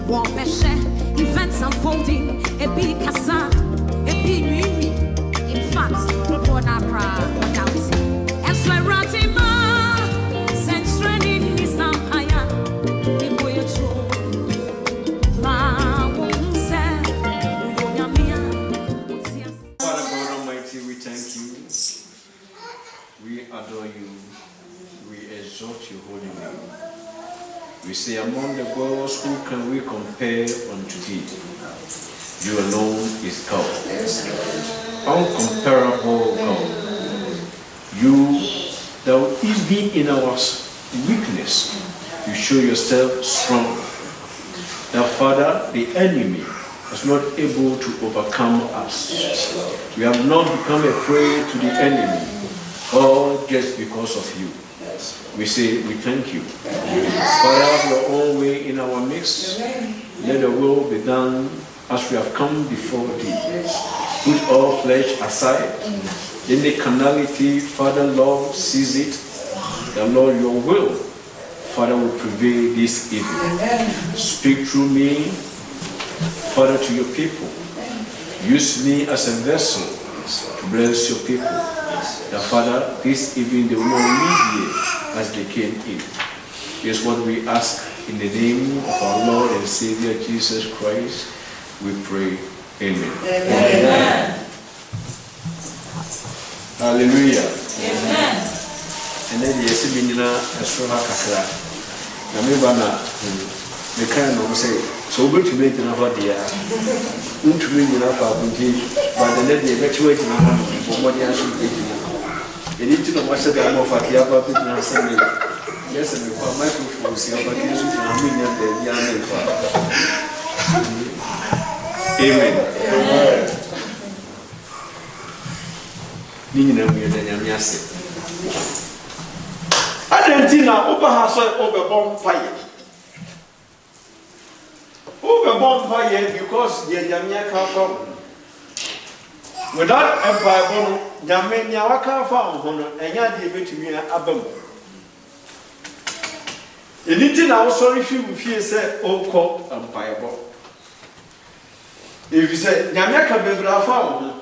One measure, events unfolding, a big casa, a big mimi. In fact, report our crowd, and so I wrote him up, sent straight in his empire. The boy, true. Ma, won't say, Father God Almighty, we thank you, we adore you, we exalt your holy name. We say, among the gods, who can we compare unto thee? You alone is God. Uncomparable God. You, thou even in our weakness, you show yourself strong. Now, Father, the enemy is not able to overcome us. We have not become a prey to the enemy, all just because of you. We say, we thank you. Father, have your own way in our midst. Let the will be done as we have come before thee. Put all flesh aside. Any carnality, Father, Lord, seize it. The Lord, your will, Father, will prevail this evening. Speak through me, Father, to your people. Use me as a vessel to bless your people. The Father, this evening they will not leave here as they came in. Here's what we ask in the name of our Lord and Savior Jesus Christ. We pray. Amen. Amen. Hallelujah. Amen. And then the Esibinina Esroha Kakra. Namibana, the kind of say, so good to make an idea. To bring enough of but the lady evacuating a home for what you should be. You need to know what the name of Akiaba people are saying. Yes, and for microphones, you have a case with Amen. Nina, we are the Yamiase. Argentina, over has over bomb fire. Over bomb fire because the Yamia come from. Without Empire, Yamania Waka found and Yadi between Abam. Anything I was sorry if you fear say, oh, call Empire. If you say Yamaka Bebra found,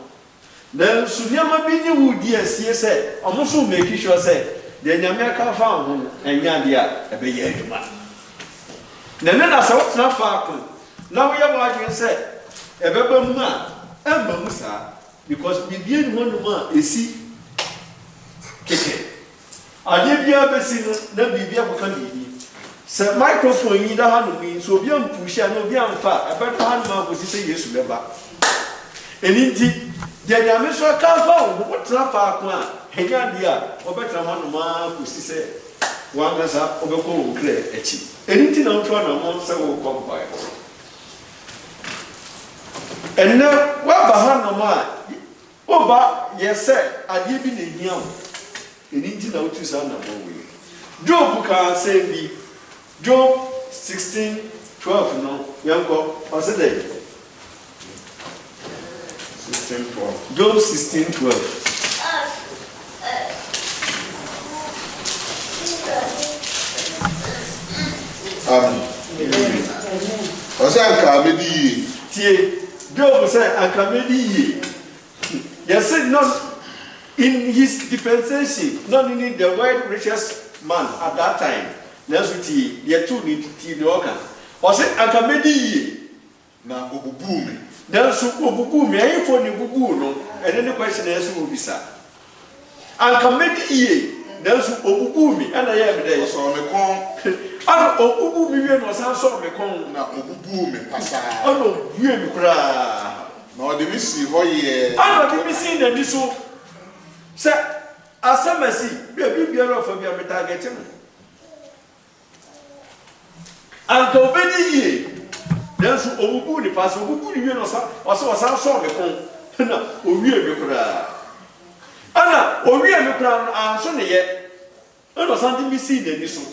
then Sunyama Bini would yes, say, almost make sure say, the Yamaka found and Yandia a big man. Then I saw not far. Now we are watching say, a Bebama and Bamusa. Because we begin one man is see Keke. I did be able to see then be able to Sir microphone in the hand means so be on push and no be on far. A better hand man was say yes, remember. And indeed, the Yamisha can't found what's not far one. Henyandia, or better one man who say one has up over cold clear a cheap. Anything I'm trying to want several come by. And now, what behind no man? Oba, yes, sir, I give in a young. In India, out to Sana Bowie. Job can say me. Job 16:12, no, young cop, what's the day? 16:12. Job 16:12. I said, Job said, I can be. Yes, not in his dispensation, not in the white richest man at that time. That's what he two need to the organ. Was it a comedy? Now, Obubu. That's Obubu, me for the Bubu, and then the question is who be sir. A comedy, that's Obubu, and I am there. So I'm a con. I Obubu was also a con. Now, Obubu, Passa. Oh, no, you cry. No, the missy, why, I don't be seen the issue. Sir, as some mercy, be a big girl for me, I'm targeting. Uncle Benny, there's Obu, the pass Obu, you know, also was our song, no, we cry. Anna, or we are crown, I'm sorry yet. I know something be seen the issue.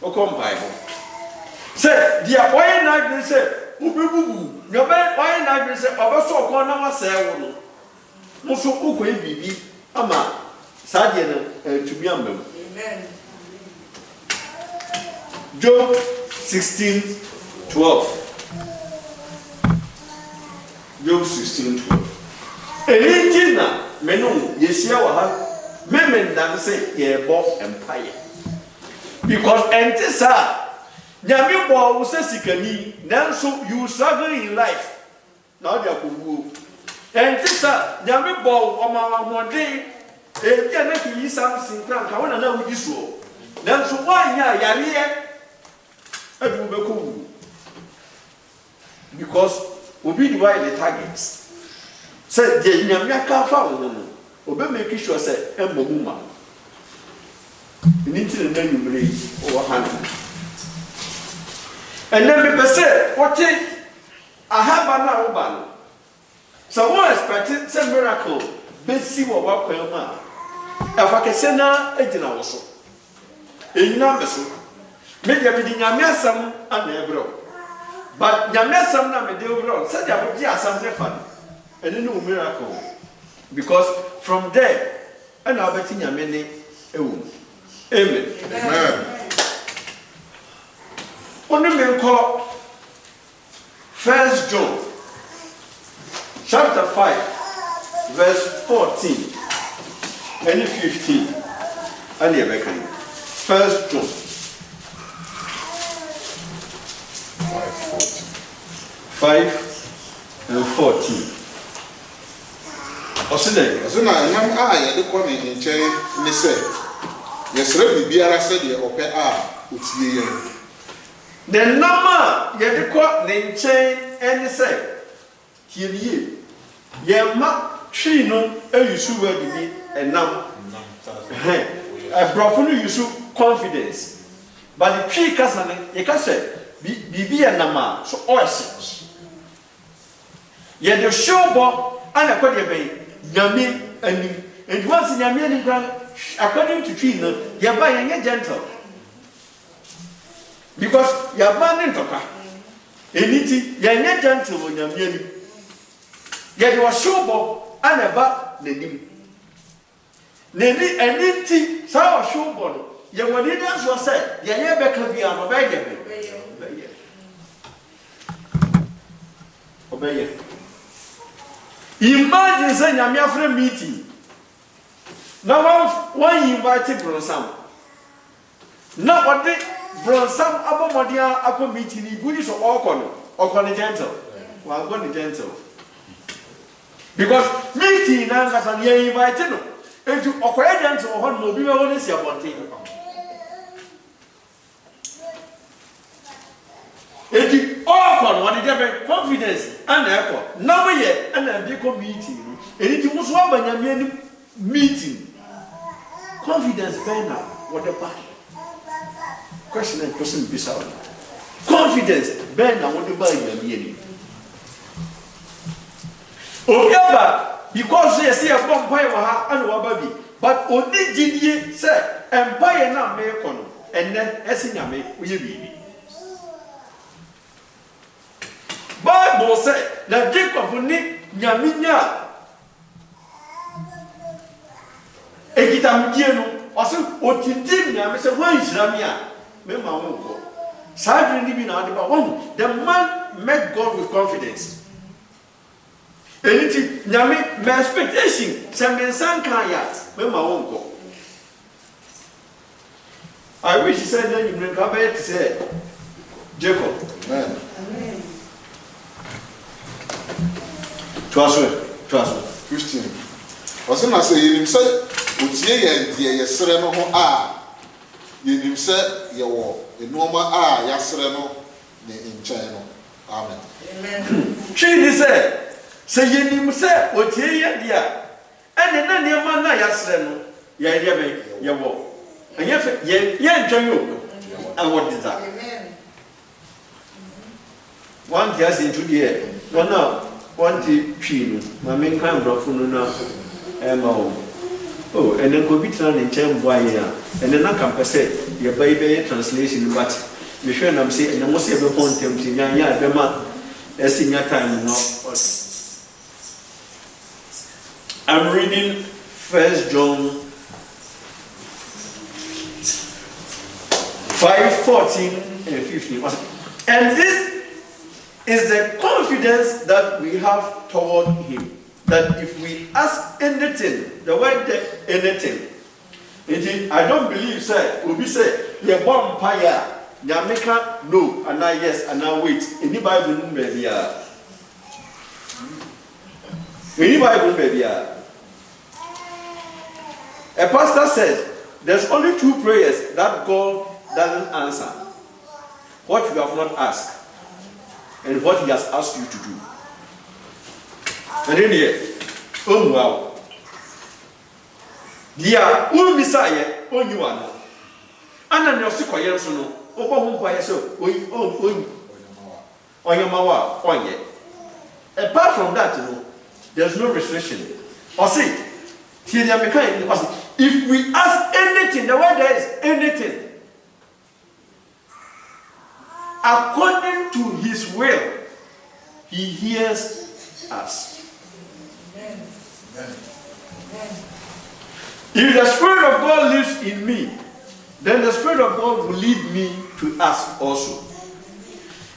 O come Bible. Say, dear, why not say, Ubu, your bed, why not say, Obaso Corner say, Musu Uko Bibi, Ama, Sadian, to be a member. Amen. Job 16:12. Job 16:12. Anything na menu yesia wa ha. Memen dan say ye bo empire. Because entisa nyame bo wo sikani nanso you struggle in life. Now they are kugu. Entisa nyame bo o ma wonde e bia na ki something plan ka wona na wudi so. Nanso wanya yare adu be kugu. Because obi divide the targets. Say the nyame aka fa wo no. Obe make sure say embomuma. Niti na numere o hanu. And then me say what ahaba na wo ba no. So one expect say miracle be si wo wa kwan ma. Afa kese na ejina wo so. Enyina be so. Me dia me di nyame asam ana ebro. But nyame asam na me de ebro. Say dia bo di asam se fa. And no miracle. Because from there, and I'll bet you many. Amen. Amen. Only men call 1 John chapter 5, verse 14 and 15. And the American 1 John 5 and 14. Osine na nam a ye de kɔ ne nkyɛn ne sɛ yɛsrɛ bibiara sɛ deɛ ɔpɛ a otie yɛn. The number ye de kɔ ne nkyɛn ɛne sɛ tie nie ye ma twi no ayusu word bi ɛnam brofo no yusu confidence but the twi kasa ne ye ka sɛ bibi ɛnam a so ɔyɛ ye de showbo ana kɔ de bɛn Nyame anim. And once in Nyame according to tree, no, you are buying a gentle. Because you are buying toka. Anything, you are not gentle when you are near. Yet you are showbo and about the nim. Nemi anything, so showbo. You will need us to say, you are never can be an obey. Imagine saying I'm your friend meeting. Now one invited Bronsam. Now what they Bronsam Abomodia Ako meeting in Buddhist or Okon gentle. Well, going gentle. Because meeting now as an year invited no. And to Okoya gentle or mobile only see about it. It Okon what did you confidence and echo. Now yet and then they come meeting. And it was one by meeting. Confidence better what the back. Question and person be sound. Confidence better what the back you meaning. Obiaba because they see a vampire and wababi, but only Gideon said empire now make on and then Esinyame will be. Bible said that Jacob will need Nyaminya. Ekitamdieno also otintim na me say wan Islamia me ma won ko sadri ni bi na de ba won the man met God with confidence anything nyame my expectation say me san kan ya me ma won ko I wish he said that you bring up it say Jacob Amen. Trust 15. Ɔsɛ na sɛ yɛnim sɛ otie yɛn deɛ yɛsrɛ no ho a yɛnim sɛ yɛwɔ nneɛma a yɛasrɛ no ne nkyɛn no. Amen. Twi sɛ yɛnim sɛ otie yɛn deɛ ɛne na nneɛma na yɛasrɛ no yɛyɛ bɛ yɛwɔ ɛnyɛ fɛ yɛntwɛn yo ɛwɔ deda one day as into the air one now one day twi no ma me kan brofo no na oh and then go be trying in term boy here and then I can say your baby translation but me sure I'm saying and must be point tempting ya be ma e senior time no. I'm reading 1 John 5 14 and 15. And this is the confidence that we have toward him. That if we ask anything, the word anything, I don't believe, sir, will be say, you're born fire, Yamika, no, and I yes, and I wait. In the Bible, maybe, in the Bible, maybe, a pastor said, there's only 2 prayers that God doesn't answer. What you have not asked, and what he has asked you to do. And then here, oh wow. Dear, oh Messiah, oh you are no. And then you're sick or yes, no. Oh, by yourself, oh, your mawa, oh, yeah. Apart from that, you know, there's no restriction. Or see, if we ask anything, the word there is anything, according to his will, he hears us. If the Spirit of God lives in me, then the Spirit of God will lead me to ask also.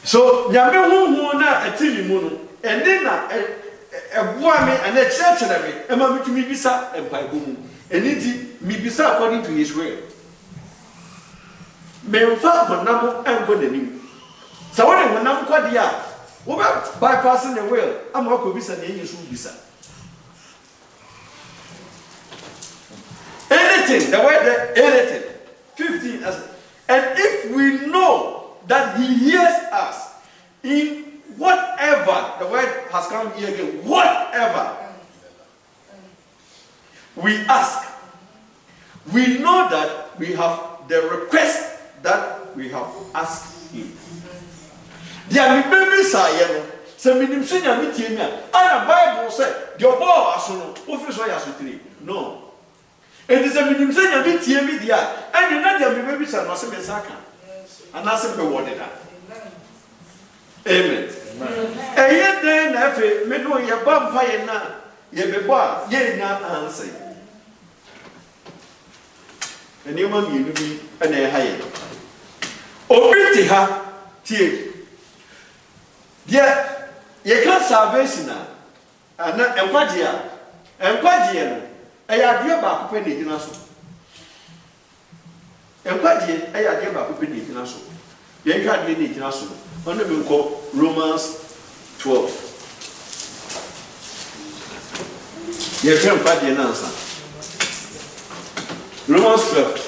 So, and then a woman and a church and a mammy to me bisa and by boom, and it me bisa according to his will. May fact but number and good in him. So when I'm quite the bypassing the will, I'm not going to be sent in his bisa. Anything, the word anything. 15 and if we know that he hears us in whatever, the word has come here again, whatever we ask, we know that we have the request that we have asked him. There may be saying, some minimum and the Bible said, your boy no. It is a minimum saying a bit media, and you know there may be some Saka, and that's a word. Amen. And yet, then, after middle your vampire now, ye be bar, ye not answer. And you want me to be an air higher. Oh, pretty ha, tear. Yet, ye can't salvation and not a quadia, and quadia. I had dear back penny in us. And quite yet, I had dear back penny in us. You can't be in us. Under we call Romans 12. You can't find the answer. Romans 12.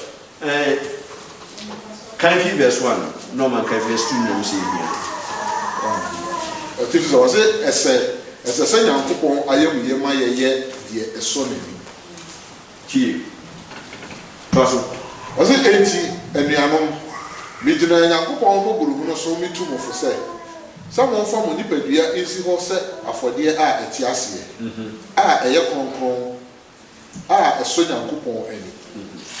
Can you verse 1? No man can verse 2. No, see here. If it was it, as a second coupon, I am here, my year, a son. Was it 80 and the among Midnight Yakupon so me too for say. Someone from Nipedia is he was set for dear a tiasia. A yakon, a sojan coupon any.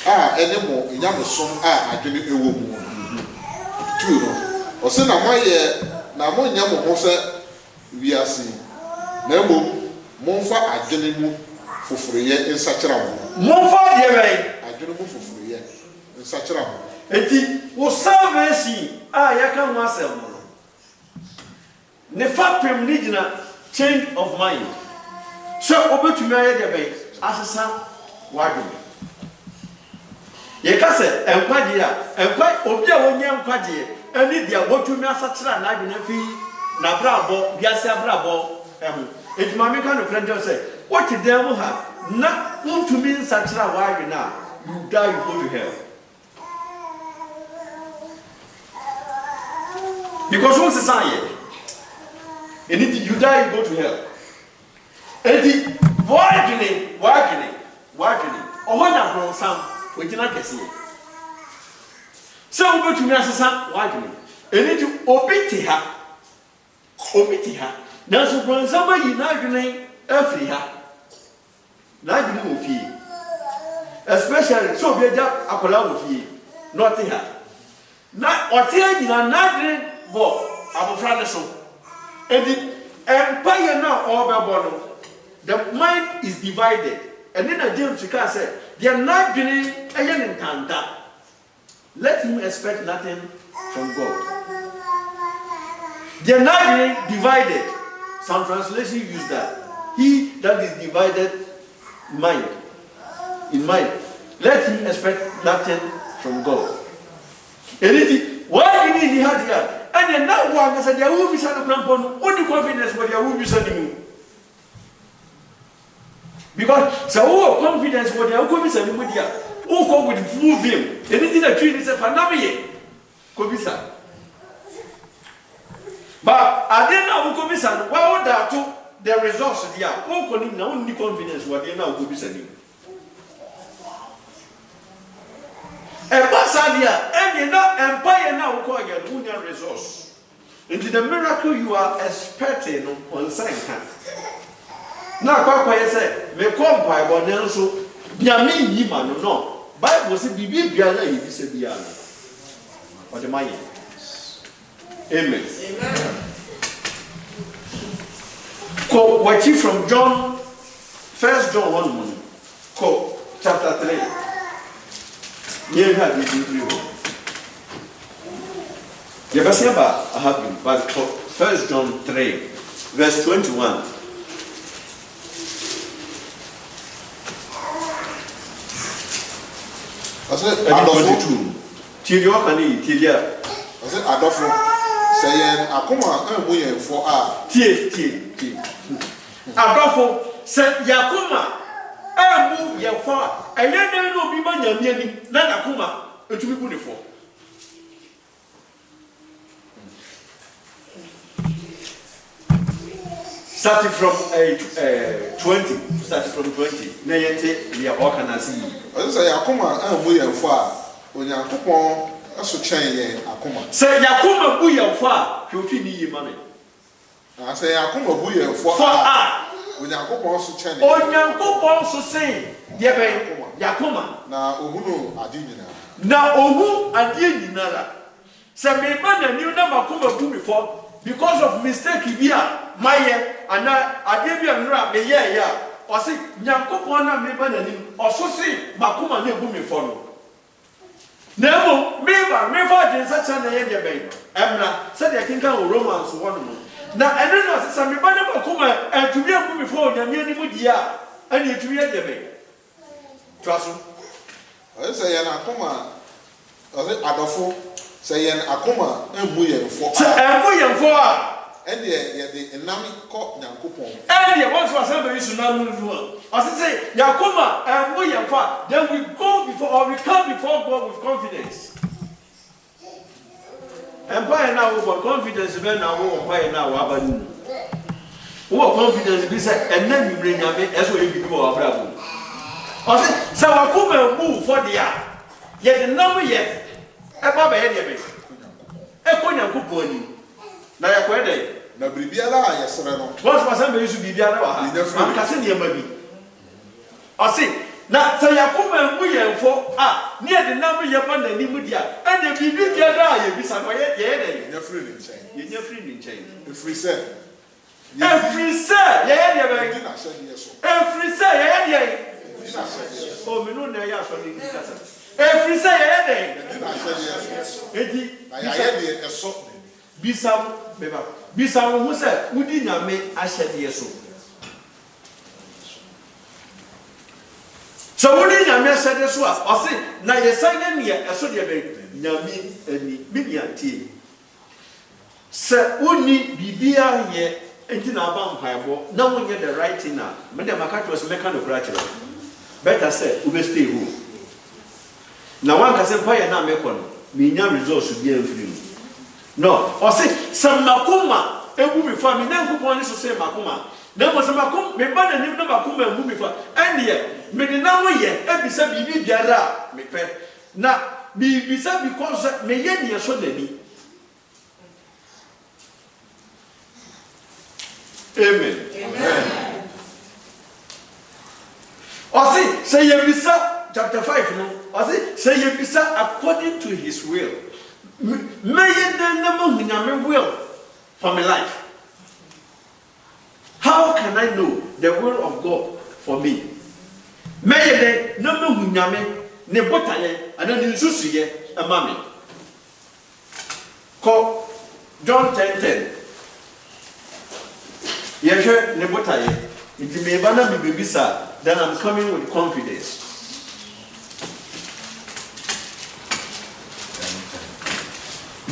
Any more in Yamason, I didn't a woman. Two, or send a my year, now one Yamamosa we are seeing. Nemo, Monfa, I didn't move for free in such a round. Monfa, I didn't move for free in such a round. Eti wo salvation ya kan wasem no ne fapem ni gina change of mind so obetumi aye de be asesa wadu ye ka se enkwade a enkwa obi a wonye enkwade ani dia wotumi asakira na adwena fi na brabo biase brabo ehu eti mama kan no friend say what dem ha na wotumi nsakira wadu na you die you go to hell. Because once it's on here, and if you die, you go to hell. And the bargaining, or when I'm from some, we cannot get it. So we go to Nasa, bargaining, and if you obey her, now so from somebody you not doing every her, not doing fee, especially so be a job, a column fee, not her. Not or tell you not doing. I'm afraid so. And the empire now, all the mind is divided. And then James Chika said, they are not doing a yen in Tanta. let him expect nothing from God. They are not divided. Some translations use that. He that is divided in mind, let him expect nothing from God. Anything, why did he have here? And then now one said there will be some only confidence, but there will be something. Because so confidence, what there will be something with you. Who come with move him? Anything that treat is a fanami. Could be so. But I didn't know who could be so. Why would that to the resources here? Who could not only confidence what they now could be saying? And Basadia, and you know, empire now call your union resource. Into the miracle you are expecting on sign. Now, Papa said, me come by one else, Yami Yiman, no. Bible says, Bibi Biana, you said Biana. What am I? Amen. Quote what you from John, 1 John 1, quote chapter 3. You have it in you. You have seen about I have been, but 1 John 3, verse 21. I said, Adolfo. Till you can eat, till you. I said, Adolfo. Say, Akuma, and we for our T. Adolfo said, Yakuma, I move your far. I never know be my young not Akuma, to be beautiful. Starting from 20, starting from 20. Nayete, we are organizing. I say, Akuma, and we are far. When you are coupon, I should change Akuma. Say, Yakuma, we are far. You need money. I say, Akuma, we are for when you are coupon to change. Oh, young coupon to say, Yakuma. Now, Uhuno, Adina. Now, Ohu, Adina. Say, me man, and you never come to before because of mistake here. My year, and I gave you a rap, a year, or say, Yankopona, me banning, or so say, Makuma, ne boom follow. Nemo, me fighting such an area, baby. Emma said, I think I will romance one more. Now, I don't know, some banner Makuma, and to be a boom before, and nearly would ya, and you to be a baby. Trust me. I say, Akuma, Adolfo, say, Akuma, and we are for. And the enemy caught Yankupon. And the ones was ever used to know. As I say, Yakuma and we are far. Then we go before or we come before God with confidence. Empire now over confidence, when now empire now about who confidence be said, and then you bring a bit as well you go abroad. I said, so Yakuma move for the year. Yet the number yet above any of it. A coin na ya kwede na bribiala ayesere no what was am used to be biara wa ha am kase ne ma bi o se na se yakoma mu yemfo ne de nam ye ba na ni mu dia e de bibi biara ya bi sa no ye de nya free ni nchen ye nya free ni nchen free say ye de ba na se de so free say ye de na se o mi no na ya so ni kasa free say ye de na se so edi na ya ye de so Bisam, beba. Bisam, who said, would you not make a shed yeso? So, would you not make a shed yeso? Or say, now you're saying me a so dear baby, Yami and Million tea. Sir, only Bibia ye, and in our vampire, no one get the right thing now. Madame Macat was mechanical. Better said, we stay home. Now one can say, Paya now make one, me no resource to be free. No, or say some Makuma, a movie for me, never want to say Makuma. There was a Makum, me banner name number Makuma movie for, and yet, me the number yet, and be said, be Biara, me pet. Now, be said because me yen so they be. Amen. Amen. Or say you be chapter 5, no, or say you be according to his will. May you then never will for my life. How can I know the will of God for me? May you then never ne botaye ana ne nsusuye ema me ko John 10:10 yehwe ne botaye nti me ba na me bebisa then I'm coming with confidence.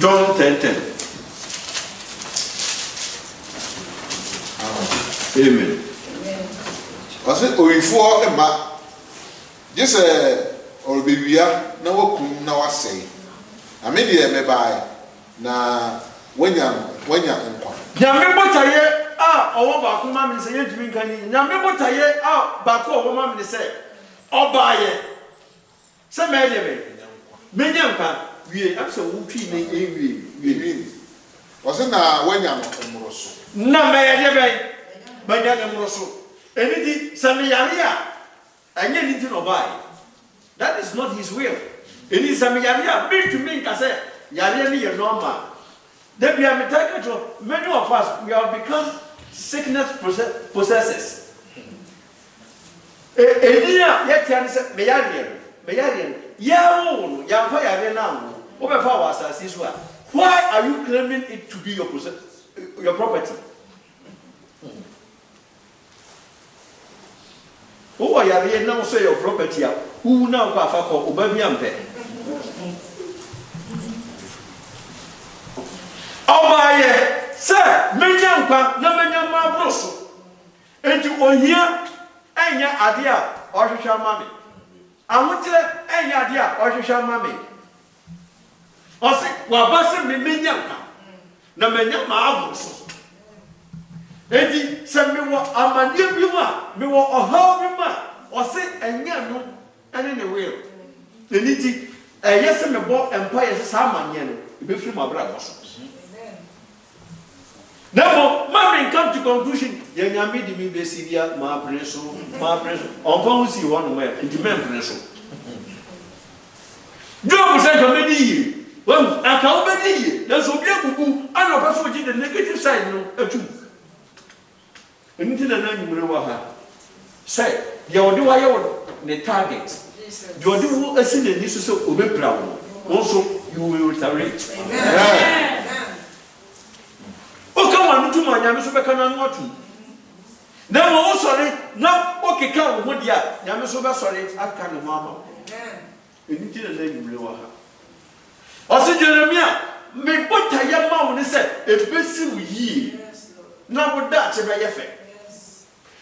John 10:10. Amen. Ɔsɛ oyifoɔ ɛma gye sɛ ɔrebɛwia na wakum na wasɛe ame deɛ mɛbaeɛ na wanya nkwa. Nyame botaye a ɔwɔ baako ma me sɛ yɛntumi nka ni nyame botaye a baako ɔwɔ ma me sɛ ɔbaayɛ sɛ mɛyɛ me menya nkwa wie absɛ wo twi ne wie ɔsɛ na wanya no mmoro so na mɛyɛ de bɛn manya ne mmoro so eni di sɛ me yare a ɛnyɛ ni ti no baayɛ that is not his will eni sɛ me yare a mentumi nka sɛ yare ne yɛ normal. Then we are many of us, we have become sickness possessors. Edia yet answer Mayarian, Yawn, Yampa Yarena, over for us as this one. Why are you claiming it to be your property? Who are you now say your property? Who now Pafako, Ubamiampe? Obaye say menya nkwa na menya mabroso enti ohia enya ade a ohwehwa ma me ahotere enya ade a ohwehwa ma me osi wa ba se me menya nkwa na menya mabroso enti se me wo amane bi ma me wo ohaw bi ma osi enya no ene ne we eniti yese me bo empire se sa amane no be firi mabra boso. Now, Mammy come to conclusion. Yanyami di mi besidia ma preso. On va aussi one way and demand preso. Job said to me, well, I can't believe that's so beautiful. I know that's what the negative side no a two. And into the name you know say, you do the target. You do a sin and this is so obey proud. Also, you will retaliate. Amen. To my Yamiso Becana not to. Now, sorry, now, okay, come with ya, Yamiso sorry, I can't, Mamma. You didn't let you blow her. Also, Jeremiah, me put a young man and said, a busy ye. Now, with that, a very effect.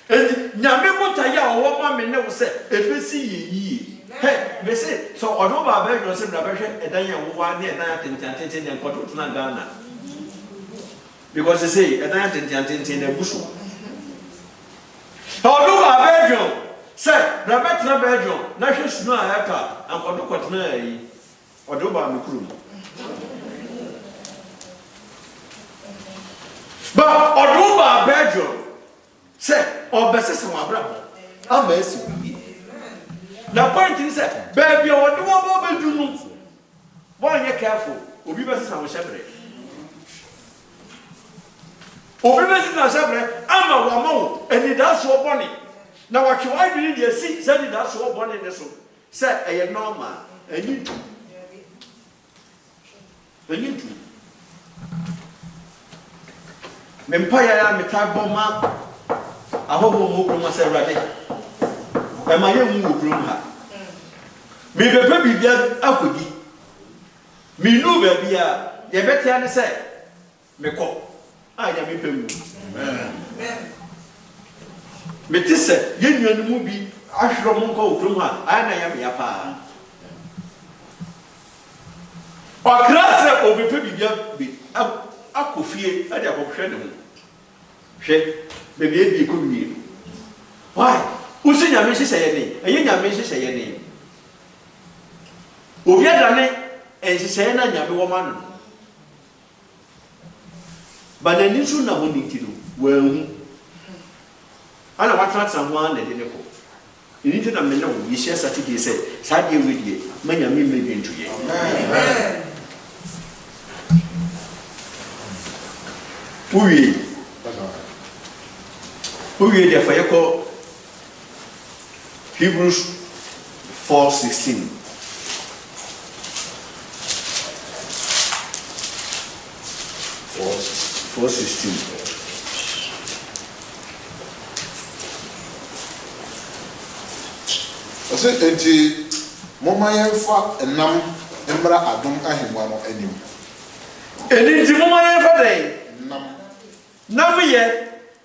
And Yami put a young woman never said, a busy ye. Hey, they say, so although I beg yourself, and then you want near night and put to Nagana. Because they say, a night in a bush. Although I Belgium, say, Rabbit Belgium, National Snow Aka, and Kodokotnay, or Doba Mukrum. But Odoba Belgium, say, or Bessis my brother, I'm messing. The point is that, baby, or do what you do. Why are you careful? Will be better than separate. Obimesi na sebre ama wamo eni da so boni na wachi wa dwini de si se ni da so boni ne so se eye normal eni tu me mpaya ya metabo ma ahoho mo kro ma se rade e ma ye mu kro ha me bepe bibia akodi me nu ba bia ye betia ne se me ko I am a pemu. Amen. Metisse, you and movie, Ashromonko from her, I am Yapa. Or class of the baby, I could fear at the option. She, baby, could be. Why? Who's in your message say any? And your message say any? Obiadane, and she said, I am a woman. But the new na won't do well. I know what tracks someone and then you need to know we share such a say, Sadi with you, many a million into you. Who are the fire call Hebrews 4:16. 4:16. Ɔsɛ enti moma yɛmfa nam mmra adom ahengua no anim. Eni nti moma yɛmfa dɛn? Nam. Nam yɛ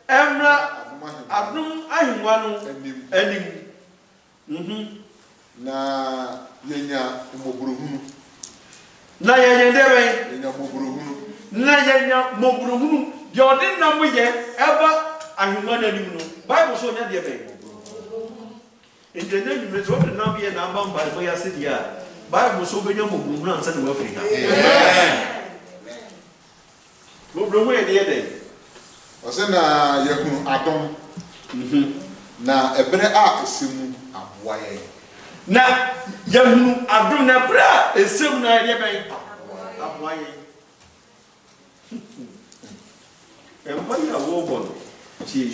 mmra adom ahengua no anim. Na yɛnya mmɔborɔhunu. Na yɛnya dɛ bɛn? Yɛnya mmɔborɔhunu. Na yɛnya mmɔborɔhunu. Deɛ ɔde nam yɛ ɛba ahengua no anim no. Bible so ɔnya deɛ bɛn? Nti ɛnyɛ nnwumire sɛ ɔde nam yɛ na aba mbaebɔ yɛ ase deɛ a Bible so ɔbɛnya mmɔborɔhunu ansa na wafiri ha. Mmɔborɔhunu yɛ deɛ dɛn? Ɔsɛ na yɛhunu adom. Na ɛberɛ a ɛsɛ mu aboa yɛn. Na yɛhunu adom na ɛberɛ a ɛsɛ mu na yɛdeɛ bɛn? Aboa yɛn. Mpaeɛ a wɔrebɔ no tie.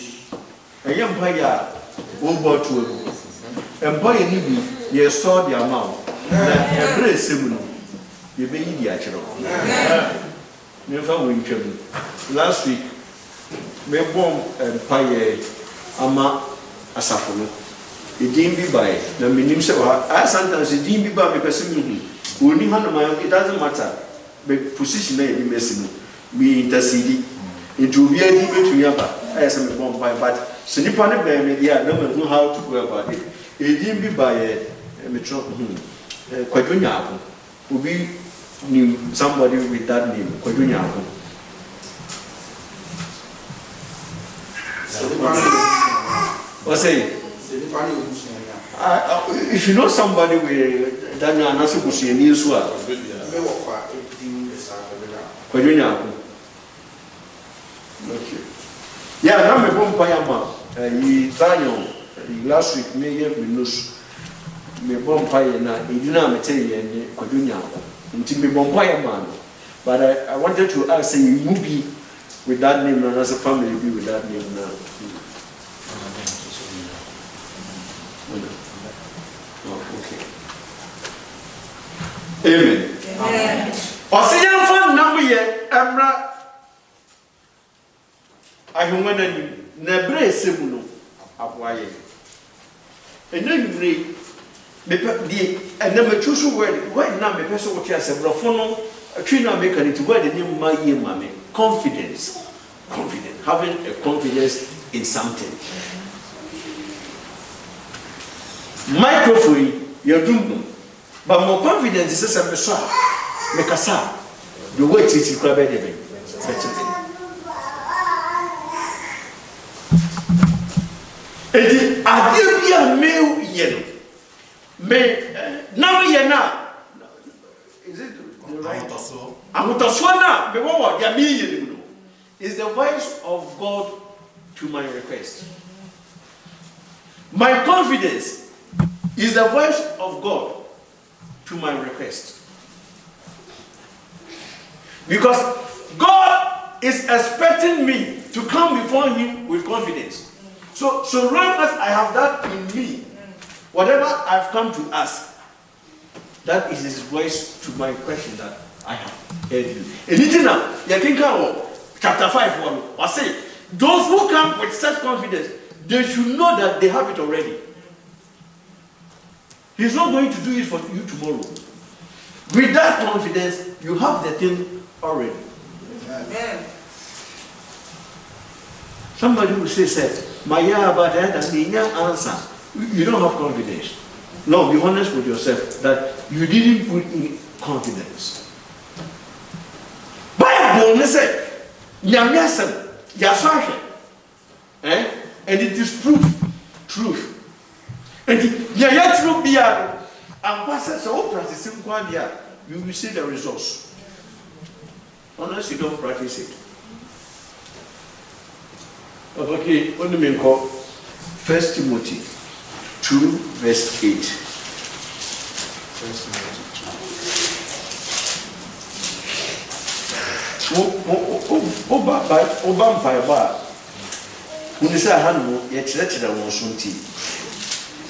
Ɛyɛ mpaeɛ a wɔrebɔ to agu. Mpaeɛ no bi yɛsɔ de ama wo. Na ɛberɛ a ɛsɛ mu no yɛbɛyi de akyerɛ wo. Memfa wɔ ntwam. Last week mebɔ mpaeɛ ama asafo no. Edin bi bae na menim sɛ I sometimes edin bi ba me pɛsɛ me hu. Oni ha no my it doesn't matter. The position na yɛde mesi no me intercede. Nti obi adi betumi aba ayɛ sɛ me bɔ mpaeɛ but sɛ nipa ne bɛn me deɛ a na me how to go about it. Edin bi bae me tro Kwadwo Nyaako. Obi knew somebody with that name, Kwadwo Nyaako. What's it? If you know somebody with that name, that's what you need to Kwadwo Nyaako. Okay. Yeah, now me bomb payama. He Daniel last week me get me news. Me bomb pay na he didn't me tell you Kwadwo Nyaako. Until me bomb payama. But I wanted to ask say you be with that name and as a family be with that name now. Okay. Amen. Amen. Osiyan fun number ye emra ahunwa nani na bre esemu no aboaye. Enanumre me di enama chusu word na me person wo tia sebrofo no atwi na me kan ti word ni ma ye ma me confidence having a confidence in something. Microphone yadum but more confidence is a so me kasa the way it is kra be de be edi ade bia me ye no me na me ye na is it amotoso na me wo dia me ye no is the voice of God to my request. My confidence is the voice of God to my request. Because God is expecting me to come before Him with confidence. So long as I have that in me, whatever I've come to ask, that is His voice to my question that I have heard you. Anything now, you think chapter 5 1 I say, those who come with such confidence, they should know that they have it already. He's not going to do it for you tomorrow. With that confidence, you have the thing already. Amen. Somebody will say, my but answer. You don't have confidence. No, be honest with yourself that you didn't put in confidence. Bible say, and it is truth. And yet true be and passes all practicing one year, you will see the results. Unless you don't practice it. Okay, what do you mean call 1 Timothy 2 verse 8. 1 Timothy 2. Oba mpaiba. Unisa hanu ye chira won sonti.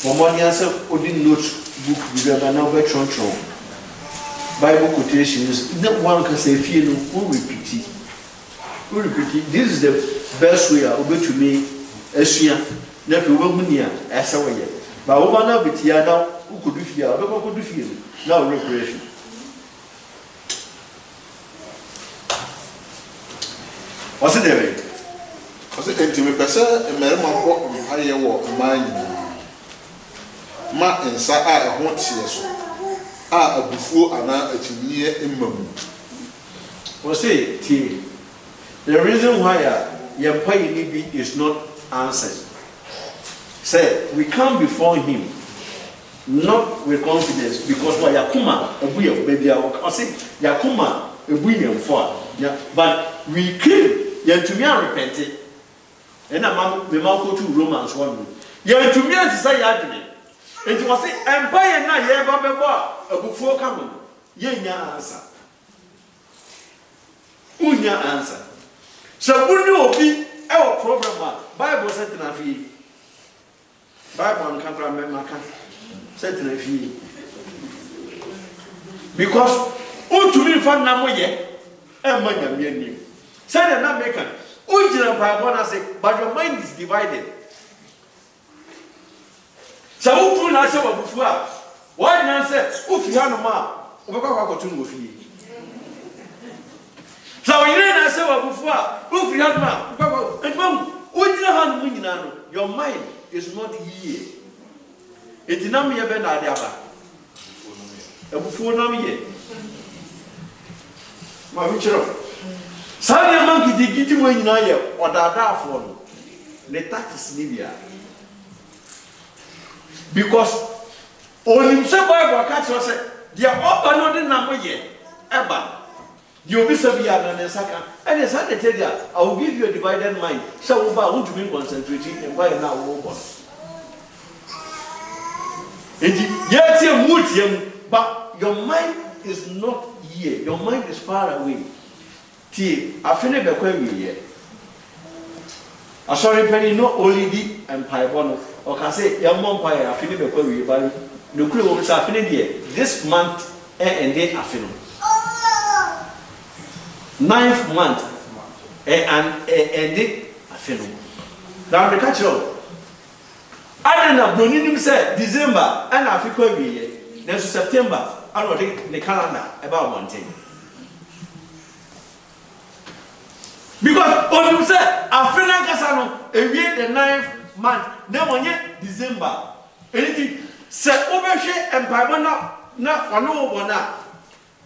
Momoni answer odi notebook bi ba na we tron. Bible quotations no one can say fie no who repeat. This is the best way I'll go to me. Esia, never woman as a way. But woman of it here now, who could do fear? Who could do fear? Now, reparation. What's it there? Was it empty? Person, a man, higher walk, mine. Ma inside I want tears. Ah, before and now it's near in mum. Was it tea? The reason why your paying is not answered. Say, we come before him not with confidence because why Yakuma, a wheel, baby, I will say Yakuma, a wheel for. But we came, yet to me, I repented. And I'm the mouth to Romans 1. Yet to me, I say, it was the empire now, yeah, Baba, before coming. Yeah, answer. Unya answer. So, who know be our problem? Bible said in a fee. Bible can't remember, said in a fee. Because, who to me found no yet, and money and you. Said an American, who did I say, but your mind is divided. So, who do not say what before? Why not say, if you have no ma, over to move you. So, you didn't say what before, if you have ma, and mom, what did I have winning? Your mind is not here. It is not me a benadiaba. A before no ye. My Mitchell. Sunday monkey did get you when you or that for the tax Libya. Because on himself, Bible catch us, they are all not the number yet. Ever. You'll be severe and a second. And as I tell you, I will give you a divided mind. So, I want to be concentrating and why now over. Yet, you're moving, but your mind is not here. Your mind is far away. T. I finished the query here. I sorry, Penny, not only the empire one, or can say, young umpire, I finished the query, but the crew was happening here this month and then I finished. 9th month and then I finished. Now, the catch up. I don't know, Brunin said December and I feel query, then September, I don't think the calendar about one thing. Because when you say African Casano, a year the 9th month, then 1 year December. Anything say overshare and Pamana, not one over now.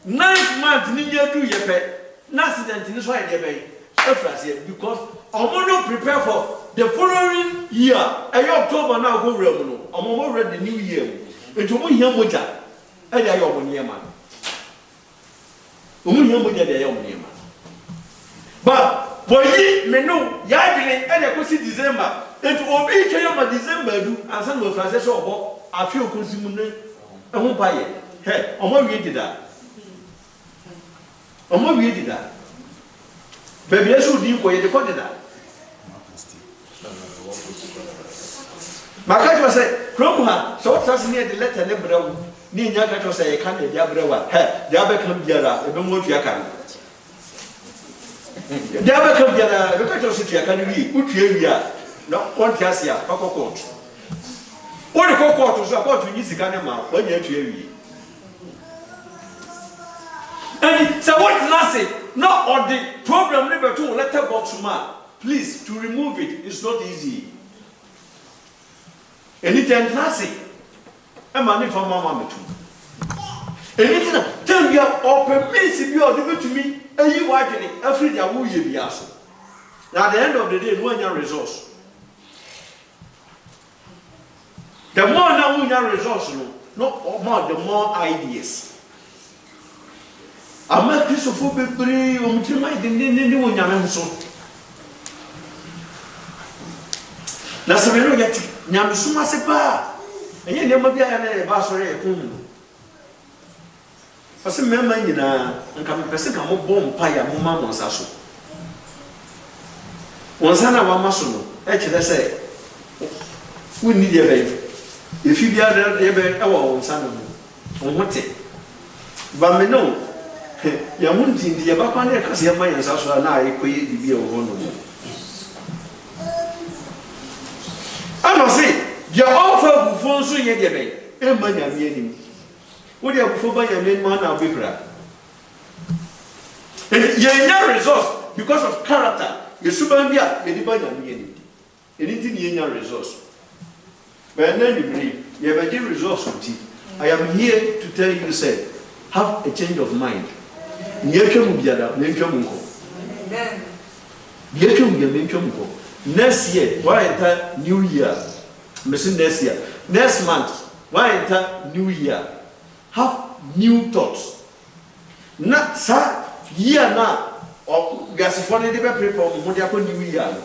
9th month, Ninja do your pay. Accident in this way, because I'm not prepared for the following year. October now go real. I'm already the new year. It's only here with that. And I am near man. Only here with that. But for ye may know, Yagin and I could see December. It will be Chayama December, do and some of us or a few consumers. I won't buy it. Hey, I'm not ready that. I'm not ready that. Baby, let's do you where you recorded that. My cat was said, Cromha, so what's near the letter, never need Yaka to say, I can't be Abra. Hey, the other come here, I don't want Yakan. The other come here, look at your city, I can read, put here, not one cassia, Coco Court. What a court was about to use the Ganama, when you're to and so what Lassie? Not on the problem number 2 letterbox man. Please to remove it is not easy. Anything Lassie. I'm money for Mama too. Anything tell you open place if you are given to me and you are getting every day will you be asked. Now at the end of the day, no your resource. The more now your resource, no more the more ideas. I'm a Christopher Bibri, my didn't know so. That's a very yet. Namusuma sepa. And you never be a bassory. For some men, and come person come up bomb pie, Mamma Sasso. One son of a muscle, actually, say, we need a baby. If you be our son of them, on what it? But me know. Ya wouldn't in the Abapane because your mind is also an eye, quay be a woman. I must say, your offer before so yet, a man and yen. What you have before your main man, I'll be proud. And your resource because of character, your superbia, a divine and yen. Anything in your resource. But then you believe, you have a resource of tea. I am here to tell you, say, have a change of mind. Next year, why enter New Year? Missing next year. Next month, why enter New Year? Have new thoughts. Not sa year now. Or gas for the paper for New Year.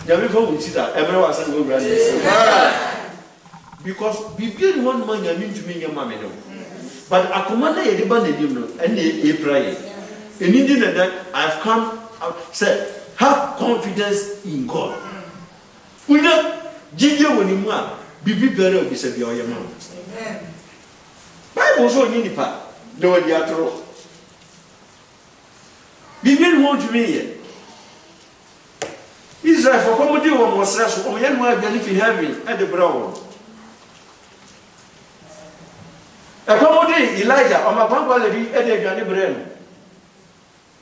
Never will see that everyone said go because we build one man and mean to me your mammy. But I command a debate and a prayer. In Indian that I've come out said, have confidence in God. We not Gideon when you want, be better of this of your mom. Bible so in part, no idea at all. Be very want to me. Israel for comedy one was such a young man in heaven at the brown. A comedy Elijah on my quality at the Johnny Bren.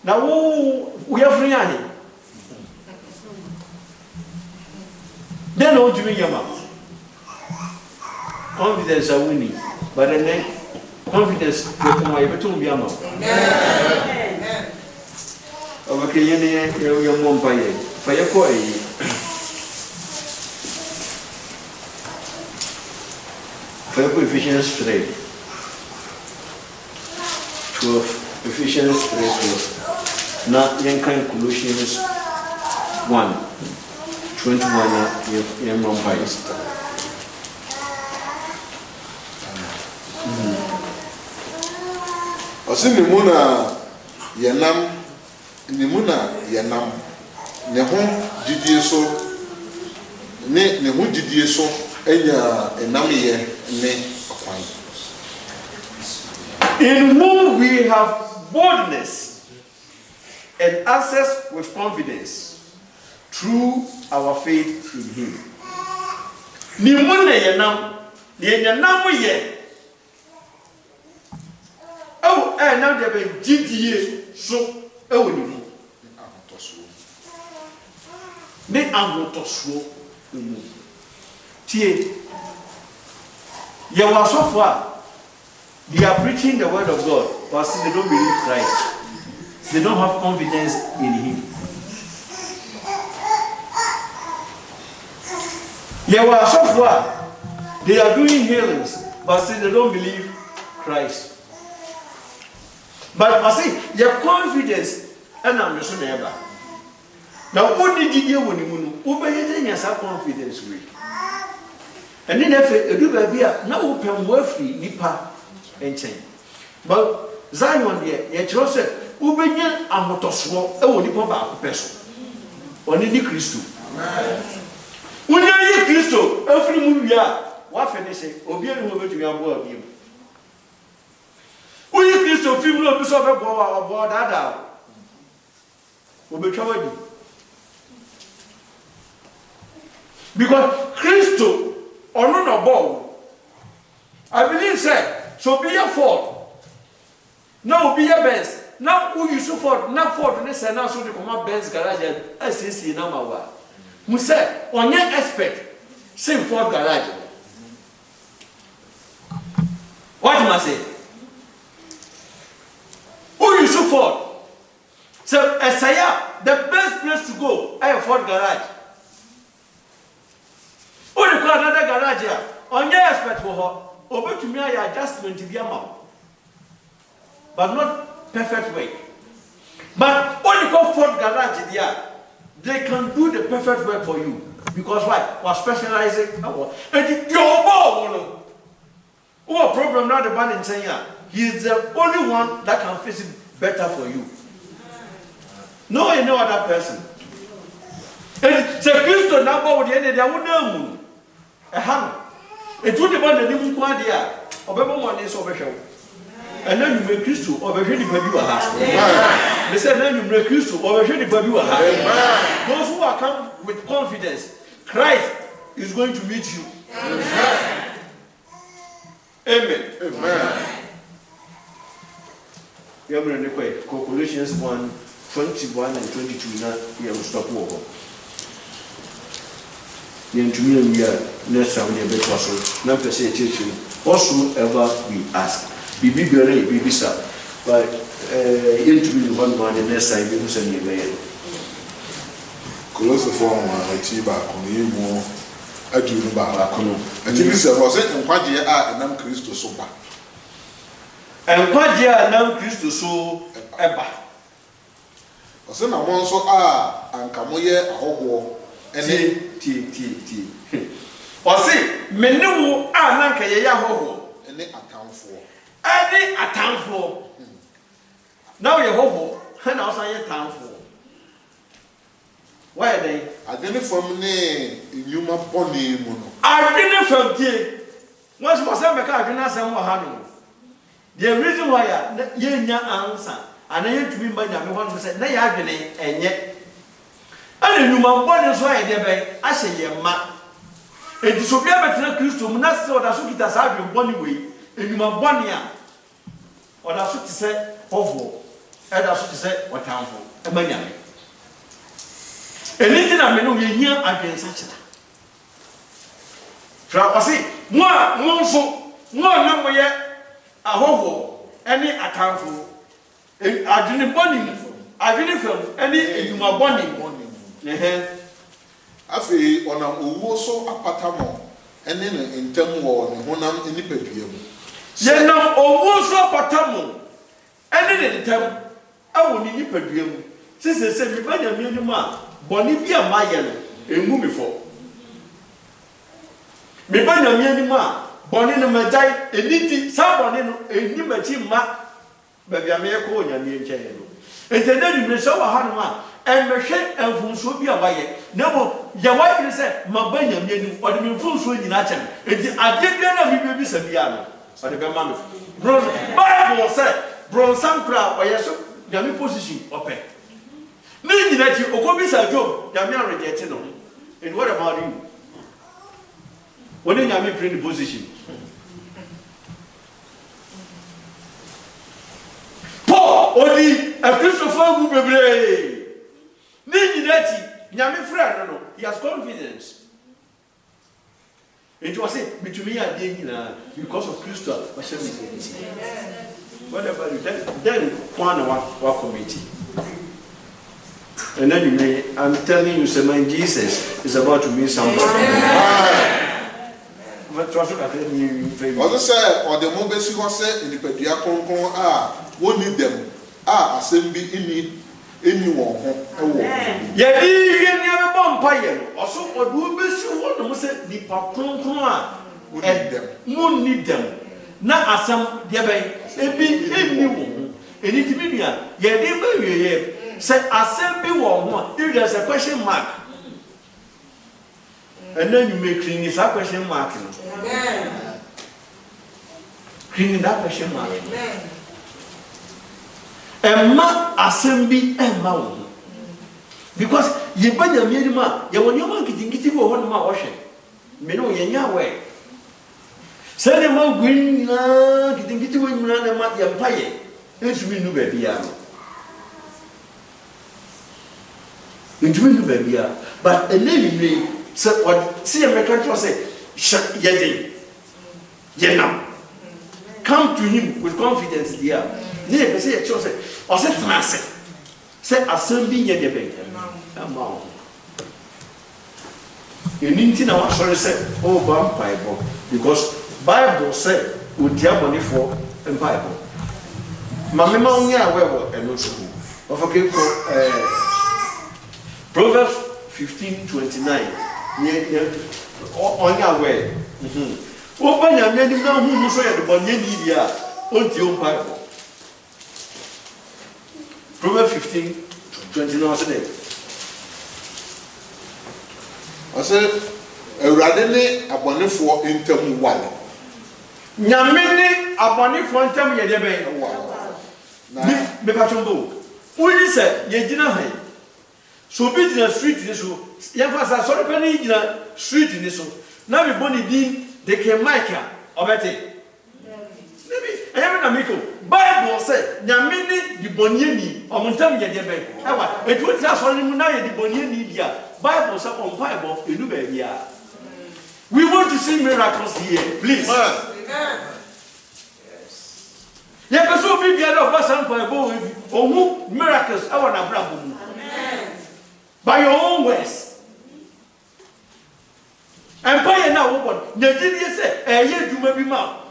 Now, we are free. Then, what do you mean, your mouth? Confidence are winning, but then confidence will come over to your mouth. Okay, your mom by for your boy. For Ephesians 3 12, Ephesians 3:12. Now, young kind Colossians 1:21. Young vampires. Osinimuna yanam, nimuna yanam. Nehun jidieso, nehun jidieso. Enya enamiye ne akwan. In whom we have boldness and access with confidence through our faith in Him. Nimune yanam, yenam ye. Oh, now they have GDA so. Oh, nimu. Ne amotoswo nimu. Tie. Yawasofwa. They are preaching the word of God, but still they don't believe Christ. They don't have confidence in Him. They are doing healings, but still they don't believe Christ. But I say, your confidence, and I'm just never. Now, what did you do when you obey your confidence with? And then if you do now open worthy nipa and chain. But Zion, ye trust Ubenya amotoswo e woni po ba peso. Oni ni Kristo. Unya yi Kristo afri mu wia wa finish obi enu ho betumi abo abi. Uyi Kristo fi mu obi so be bo wa obo dada. Obetwa wadi. Because Kristo ono no bo. I believe say so be your fault. Now be your best. Now who you so for now for the next now so the command Benz garage SCC number 1. We say on your expect same Ford garage. What must say? Who you so for? So Isaiah, the best place to go is Ford garage. Who you call another garage here? On your expect for her, over to me adjustment to be amount. But not perfect way. But when you go Ford garage there, they can do the perfect work for you. Because why? We're specializing. And your ball, what problem now the man in Kenya? He is the only one that can fix it better for you. No other person. And the Christian number with the end, they would know. A hammer. It would be one that you can't hear. Or one is over show. And then you make Christ or a very baby. They said, then you make Christ or a very baby. Those who are come with confidence, Christ is going to meet you. Amen. Amen. Colossians 1:21 and 22. Now we have stop over. Next time we be also. Now per se church. Whatsoever we ask, be very, be sir. But into me one the next time we send you mail. Colossians 4:1 on the more. I do about and this was it and what year are and Christo so bad. And what year now Christo so ever. Was in a one so are and Camoye a whole and T. Or say, Menu are Nanka Yaho, and they account for. Any account for. Now you're hobo, and also your town for. Why are they? I didn't from ne human pony mono. I didn't from tea. Once was I didn't say more honey. The reason why you answer, and I had to be by one who said, they are getting and yet. And you my body is why they I say, yeah, ma. It is so better to Christo, not so that you get out your body way, and you my body. Or that's what to say, awful. And that's what to say, what town for a man. Anything I may know here against such a. I say, more so, more number yet, a whole, any account for. I didn't bonding, I didn't film any in my bonding. I feel on a so apatamo, and then in term war, and one in the papier. Yet now, also apatamo, and then in term, I will need papier. Since they said, we buy a minimum. Bonibia Mayan, a movie for. Me buy a minima, Bonina Majai, a nitty, someone a new machine mark, baby, I may call you near Channel. And then you may show a hard and Merchant and Fonsubia Wyatt. No, your wife said, my bunny, or the Fonsu in action. I did not be Sabiano, or the mamma. Bible said, Bro, some crowd, or yes, your position, open. Meaning that you go a job, Yamia rejected on. And what about you? When did Yami bring the position? Paul, only a Christopher who be meaning that Yami friend, no, he has confidence. It was it between me and Dana because of Christopher. Whatever you then one committee. And anyway, I'm telling you, man, Jesus is about to meet somebody. What say, or the Mobesi was said in the Pediacon, won't need them. Assembly anyone. Yeah, you never bumpire. Also, or do Bessie want to say the Papon and them. Won't need them. Not as some, dear bay, a big anyone. And it be yeah, they say assembly war if there's a question mark. And then you may clean this question mark. Cleaning that question mark. And mark assembly and mount. Because you buy a minima, you want your marketing getting over my ocean. Me know your way. Send them out green, getting when you run a mat your pie. It's me, no baby. Into baby, but a lady said what see a mechanic say, Yenam. Come to him with confidence, dear. Never say a choice, or say Transit. Say assembly your baby. You need to know, sorry, said, oh, Bible, because Bible said, would you have money for a Bible? Mamma, only aware and also of a Proverbs 15:29. On your way. Open your name down who say the Bonnie on your Bible. Proverbs 15:29. I said, a radically abonne for interim one. Yamini abɔne fo ntam yɛ de bɛn me patombo woni sɛ ye gina han so bi gina street ni so yɛ fa sa so pe ni gina street ni so na me boni din de ke Michael obete I am a Bible said, Yamini, the Boniani, or Montam Yadebe. It would last only Munaya, the Boniani, Bible, some on Bible, you do baby. We want to see miracles here, please. Yeah, but so big, the other person, Bible, or miracles, I want a problem. By your own words. Empire now, what? Nigeria said, a year you may be mouth.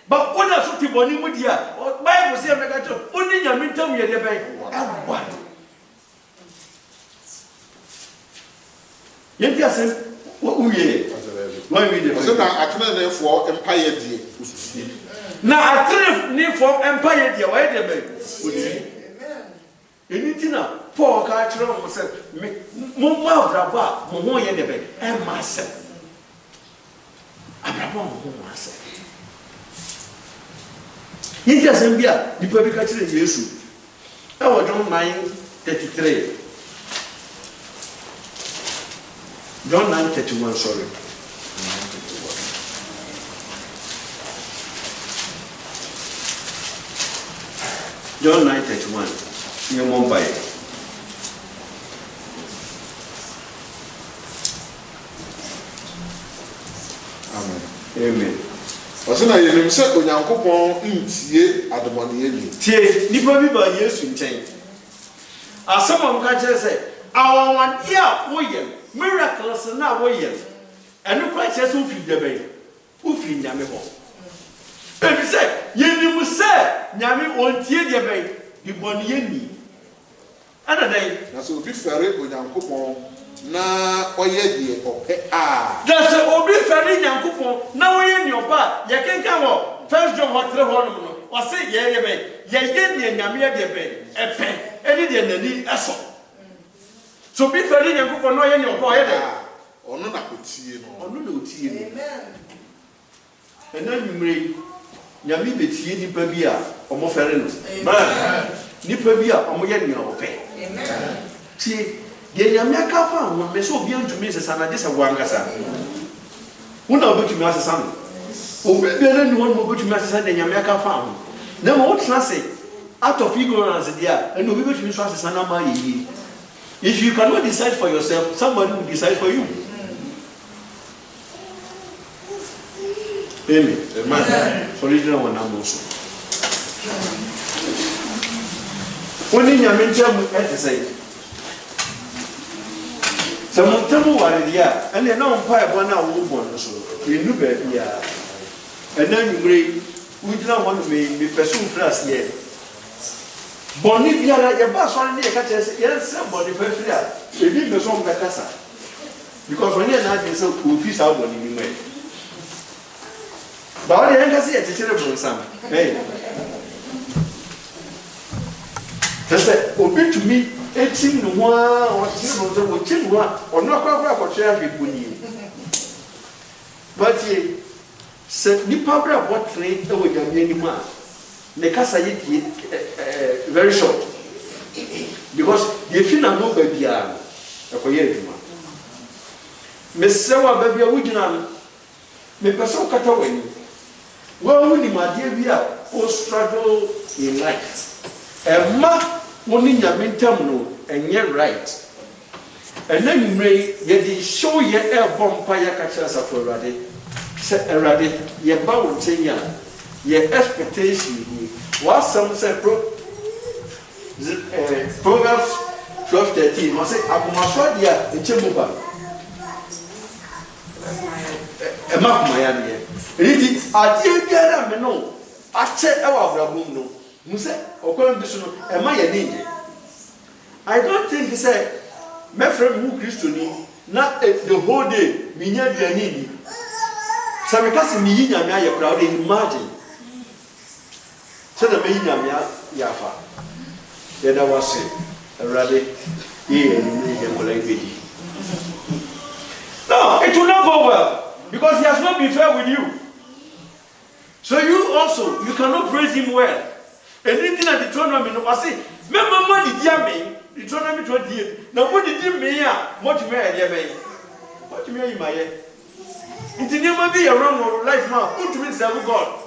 But when I saw Tiboni Mudia, Bible says, only your midterm year, and what? Yet, what we why we did. So now I can't for Empire Day. Now I can't name for Empire Day, why they anything now, poor culture, Mumma, Momo Yedebe, and myself. Abraham, myself. He doesn't be a public culture in Jesus. I don't mind 33. John 9:31, sorry. John 9:31. You won't buy it. Amen. Amen. Wasana yenim se Onyankopon ntie adobone ni. Tie nipa bi ba Yesu nchen. Asama mka kire se awawade a woyem miracles na woyem. Enu kwa kire se ofi debe. Ofi nyame ho. Ebi se yenim se nyame ontie debe di bone ni. Ana dai na so obi fere Onyankopon na oye die ope a da se obi fere Nyankopon na oye ni opa ye kenka wo 1 John 3 ho no o se ye be ye ni nyame ye be epe eni de nani eso so obi fere Nyankopon na oye ni opa oye de ono na kotie no ono na otie no amen ena nwumre nyame betie nipa bi a omo fere no amen nipa bi a omo ye ni ope amen tie ye nyame aka fa ho me so obi antumi sesa na desa wangasa wona obetumi asesa no obi bere ni won obetumi asesa na nyame aka fa ho na mo trase out of ignorance dia and obi betumi so asesa na ma yi if you cannot decide for yourself somebody will decide for you amen amen so original one am so woni nyame ntam etesai Samuntamu waridia, and then on fire one hour woman so. You knew better, and then you agree, we do not want to be pursued first yet. Bonnie, your boss on the catches, yes, somebody first year. You did the song Batassa. Because when you're not so cool, peace out when you may. But I didn't see a terrible son. Hey, that's it. Open to me. 18 no or 0 or no kwa share people ni but ye se ni pabra what train e wo nyame ni ma ne kasa ye very short because ye fina no ba bia e ko ye aduma me se wa ba bia wo gina me person kata wani wo ni ma de bia o struggle in life e ma Only Yamintam no and yet right. And then you may yet show your air bomb fire catchers of already. Said already, your bound saying your expectation. What some say Proverbs 12:13 must say, Abumaswadia, the Chemuba. A map my idea. It is a dear Gada no. I said our Braboom no. Musa, according to am I a ninja? I don't think he said, my friend who Christian, not the whole day, Minya Dianini. Some cousin Minya Maya crowd imagine. So the Minya Yafa. Then I was saying, a rabbit, here and like me. No, it will not go well because he has not been fair with you. So you also, you cannot praise him well. Anything at Deuteronomy, no, I say, remember money, dear me, Deuteronomy 28. Now, what did you mean? What you mean, dear me? What you mean, my head? It never be around your life now. Who to serve God?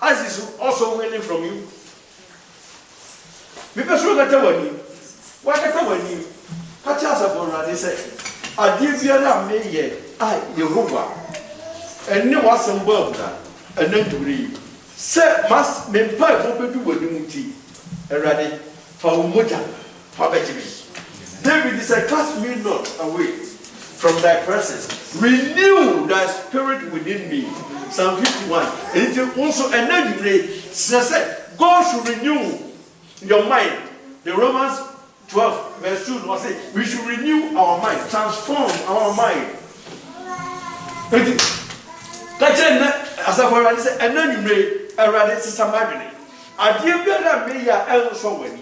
As is also winning from you. Because we got to why can't you? Catch us upon they say, I give you a me ye, I, Jehovah, and no was some burger, and then to read. Sir, must men pipe open to what you tea, a ready for Moja, for better. David said, cast me not away from thy presence. Renew thy spirit within me. Psalm 51. And it also and then you say, God should renew your mind. The Romans 12 verse 2 was say we should renew our mind, transform our mind. As I already said, and then you may already somebody. I dear better may ya also when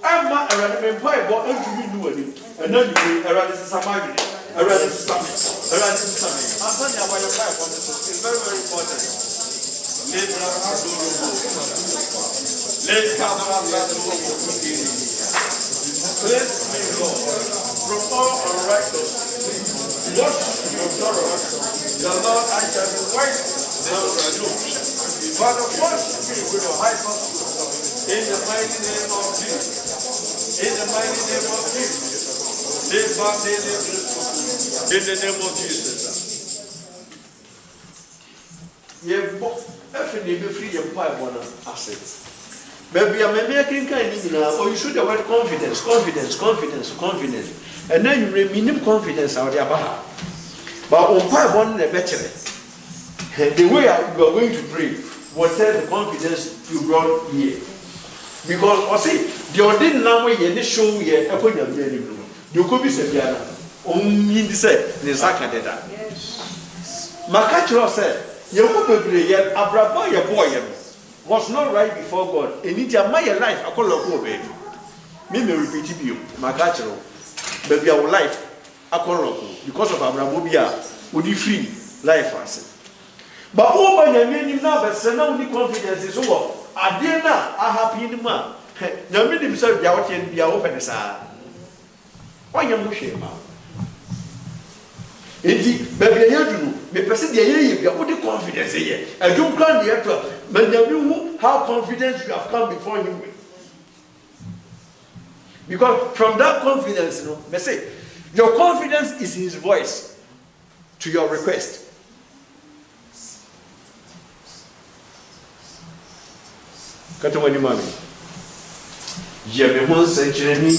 I'm not already employed, but you do it. And then you may already somebody. Already something. I'm telling you about your life on this. It's very, very important. Let's come cleanse me, Lord, from all unrighteousness. Wash your sorrows. The Lord, I shall be white than snow. Father, wash me with your high gospel. In the mighty name of Jesus. In the mighty name of Jesus. In the name of Jesus. If you free your pipe on assets. Maybe I'm making kind of, or you should have word confidence. And then you remain confidence out there. But on pipe one the better. The way you are going to pray will tell the confidence you brought here. Because I see, the ordinary now way you show here, I put your name. You could be Sabiana. Only the say, the Sakadeda. Makachro said, you could be yet, Abraham, your boy. Was not right before God. And it's my life. I call it baby. Me repeat to you, my culture. Baby, our life. I call it because of Abraham Bobia. Would you free life? I said. But over your name now, but so now the confidence is over. I did not. I happy in the man. The minute himself be out and be open as I. Why you no shame? Indeed, baby, you do. Me person the you have the confidence here. I don't plan the actor. But you how confident you have come before him with. Because from that confidence, me say, your confidence is his voice to your request. Katumani mami. Yemi hon senchireni.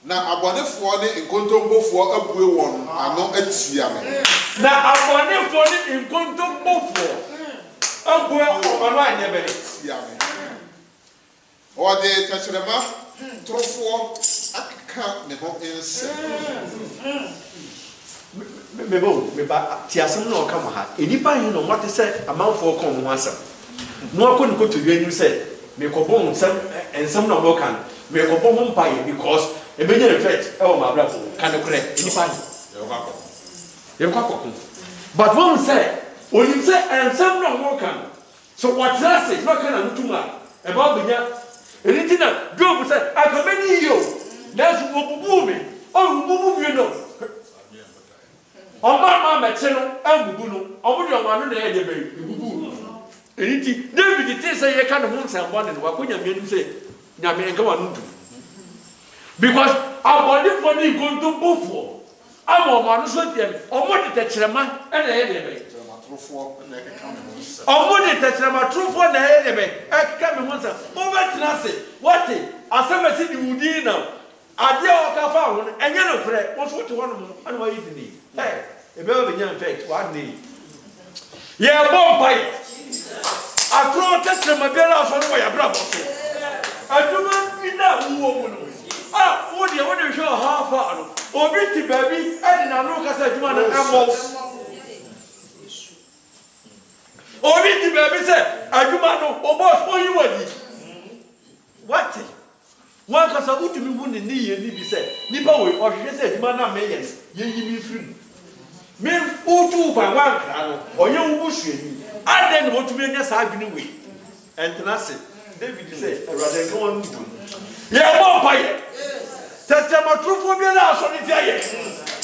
Na abonefo ne nkontombofo abue won ano atia me. Na abonefo ne nkontombofo abue ano anyebe atia me. O de tachirema trofo akaka ne ho ense. Me ba tiasem na oka mo ha. Enipa hin no what say amanfo kom ho asem. No akọ nko to dwanu say me kobon ensem na mo kan. Me kobon mo mpaye because e be nyere effect e wo ma brafo kan kure enipa hin. Ye kwakọ. But when say when say ensem na mo kan. So what that say no kan antuma about benya anything that Job said I can many you. That's what bubu me. Oh, Bubu, you know. Oh, Mamma, Machino, and Bubu, oh, you want to hear the baby. David, it is a kind of months and one and what when you say, Yaman go on. Because our body for me going to Buffo. I'm on one of them, or what the Chama and the enemy. Or what the Chama true for the enemy. I come once over nothing. What it? I said, I said, you would know. I dear Okafa and yellow prayer. What's what you want and what you need? Hey, a very young fact, one need. Yeah, boy. I throw test my bella on my brother. I do not be that woman. Ah, what do you want to show how far? Oh, pretty baby, I didn't know because I do want to have oh, pretty baby said, I do not know. Oh, boss, what you want? What? One because I would to be wounded knee and he said, Nipo, or she said, Mana Mayens, ye free. Men who do by one crown or young bush. I then want to be a side away. And Tanasi, David said, rather go on. Yeah, more pie. That's my true for me last on the day.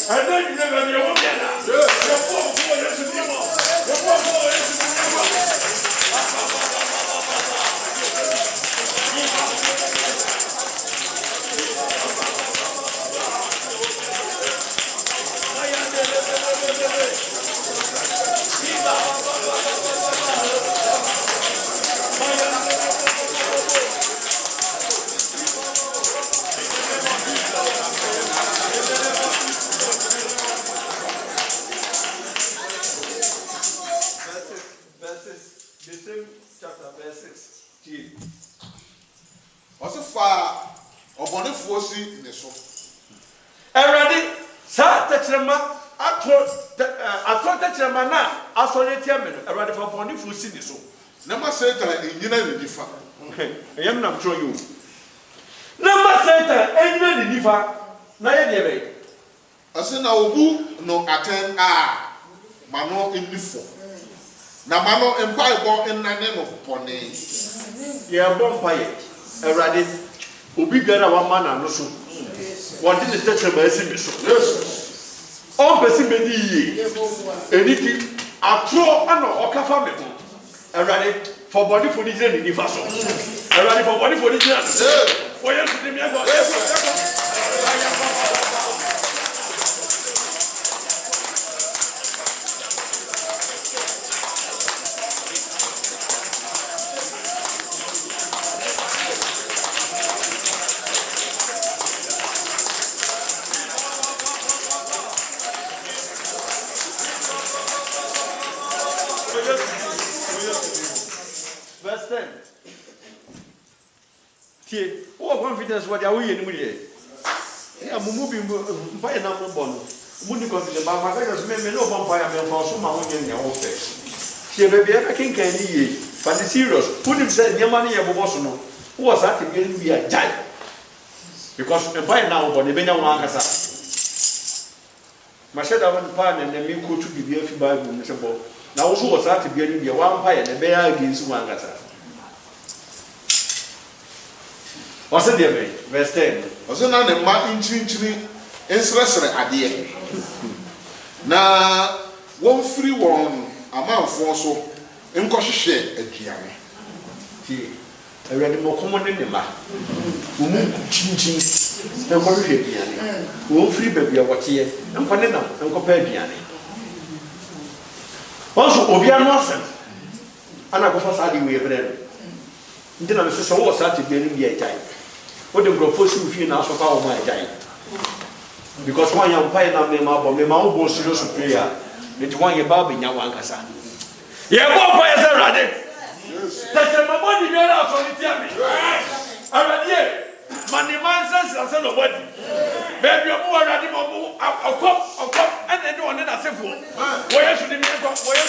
And then you never be a woman. Also far upon the force in the soul. Already, Sir Tetchama, I thought Tetchama now, I saw the chairman, already for Bonnie Fusi in the soul. Never said that in United different. I am not sure you. Number center, and you differ. Naya, I said, now who no attend Mano in the four. Now Mano empire born in the name of Pony. Yeah, bonfire. Already, Ubi Gara one man and so. What did the Tetchama see? Yes. All person be anything. I throw an Okafa. Already for body for the journey, if I saw. Already for body for the journey. For you to me, Verse 10. See, what confidence what are we in here? I'm moving by a number of bones. Wouldn't consider my father's men, no vampire men for some money in your office. She may be a king candy, but the serious, put him said, your money above Bosono, who was that again to be a giant. Because the buy now for the Benawankasa. Machetta went pan and the milk to be a few Bible, Mr. Bob. Now, who was that to be a vampire and a bear against one gata? What's the name? Verse 10. Was it not a man in Chinchini in Sresser idea? Now, one free one, a man for so, in Koshe, a Gianni. I read more common in the man. Who moved Chinchin, and what is Gianni? Who free baby of what here, and Panena, and compare Gianni. Also, Obian Watson, and I go for Sadi way of them. Then I was so started getting the time. What the propose you feel now so far my time. Because one young pine of me, my own was serious prayer. It's one your baby now, one casa. Yeah, one by a radic. That's my body, you're out on the tell me. I'm at here. Money man says, I said, nobody. Baby, you're more radical. I'll come, and then do another simple. Where should the man go? Where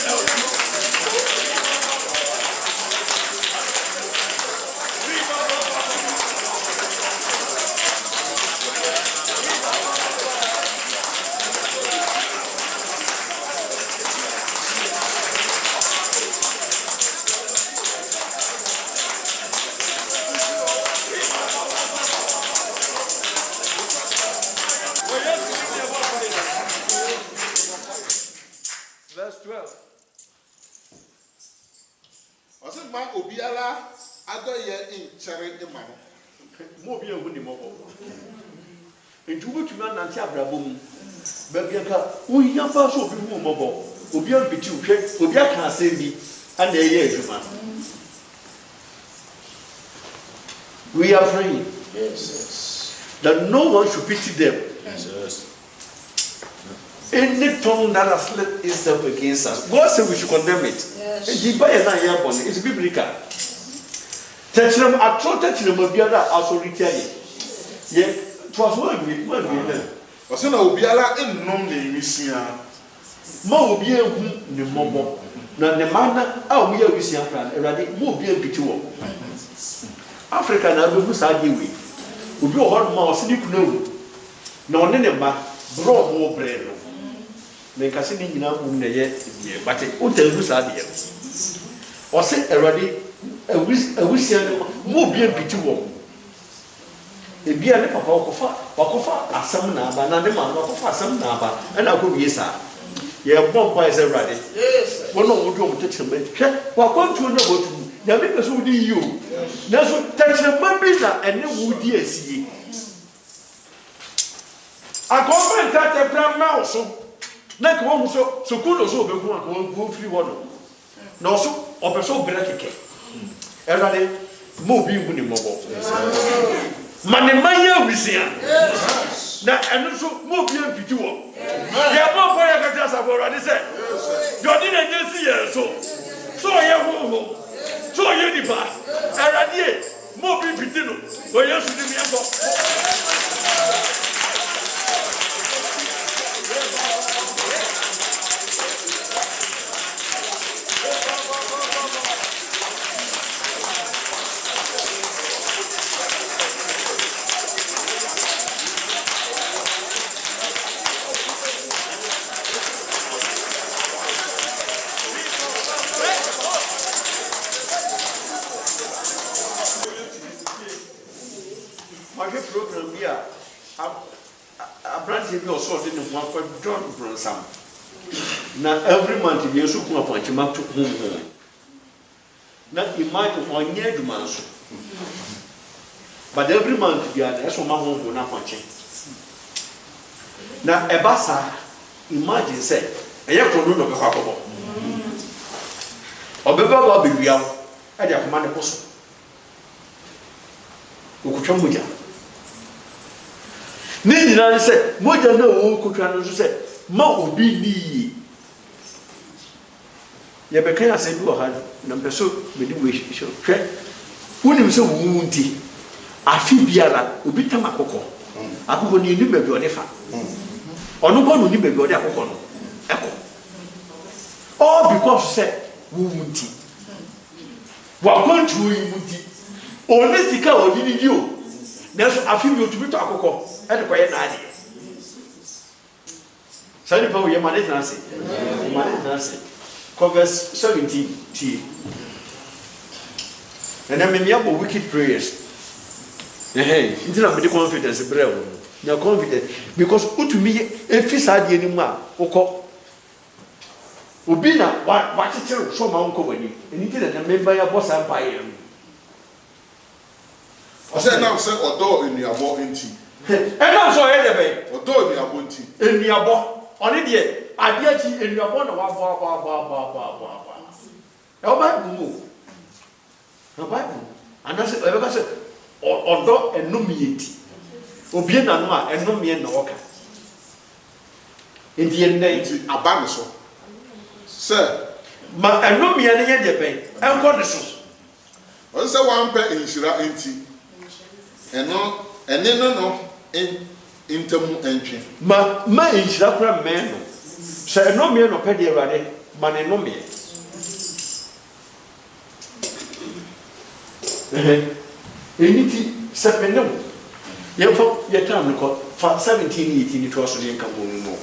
12. Ɔsɛ ma obiara adɔ yɛ nkyɛre ma no. Mo obi ehu ni mo. Nti wo tuma nante abrabɔ mu. Ba bia ka wo hia fa so obi hu mo bɔ. Obi ambiti hwɛ, obi aka asɛm bi ana ɛyɛ adwuma. We are praying. Yes. That no one should pity them. Yes. Any tongue that has led itself against us, God said we should condemn it. It's biblical. Touching them, I told touching them, also retaliate. Yeah, it was one week. Ɔsɛ na obiara nnom na enwisia. Ma obi ehu ne mmɔbɔ. Na ne mana a obi awisia kran, Awurade, ma obi abiti wɔ. Africa na abehu saa de we. Obi wɔ hɔ ma ɔse ne kuna wu. Na ɔne ne mma bro mo brɛ no. Menka se ne nyina mu na ye die, but o telu saa de. Ɔse Awurade awisia ne ma obi abiti wɔ. Ebi a ne papa wakofa asam na aba na ne ma wakofa asam na aba na akɔwie saa. Ye bɔ mpa ɛsɛ Awurade. Yes. Wɔn a wɔdi wɔn tete mɛ. Hwɛ wakɔntu na wɔtu. Ya me pɛ so wodi yi o. Na so tete mɛ bi na ɛne wodi asie. Akɔfa nta te pra ma so. Na ka wɔn so sukuu no so obeku a wɔn firi hɔ no. Na ɔso ɔpɛ so obere keke. Awurade mo obi hu ne mmɔbɔ. Mane manya wisia. Na enu so mo bi empiti wo. Ya mo ko ya ka sa for ade se. Yo di na nyesi ye so. So ye ho. So ye di ba. Arade mo bi piti no. O Yesu di mi aso. Program here, a branch of your sort in one for John Bronsam. Now, every month, you should come upon him up to home. Not in mind of 1 year to months. But every month, you are there, so my home will not punch him. Now, a bassa, imagine, say, a young woman of a couple. Or Baba be real, I have command a post. Ukuchamuja. Ni na se moja na wo kotwa no so se ma obi ni ye be kan ase bi wo ha na mpeso me di we hwe wonim se wo nti afi biara obi tam akokɔ ni ni be bi ode fa ono bo no ni be bi ode akokɔ no eko all because se wo nti wa kwantu yi nti oni sika odi ni di o na so afi bi otubi to akokɔ and the quiet idea. Sunday Power, your money Nancy. Covers 17T. And I mean, you have wicked prayers. Hey, you don't have the confidence, brother. You're confident because who to me, if it's hard anymore, Oko Ubina, what is your show my uncle when you need a member of boss empire? I said, now, sir, or door in your more inti. And I'm so anyway. Or door in your bounty. In your bo, on it yet. I get you in your bonnet. No Bible move. No Bible. And that's it. I said, or door and no meat. Obiena no and no me and no walker. In the end, a baniso. Sir, ma and no me and the end of pay. I'm going to show. What's the one pay in Shira inti? And no, and then no. Intemu entry. Ma in Shakra man. Say no me no pedi rade, man no me. Anything sepeno. You for your time for 17, 18 it was the income more.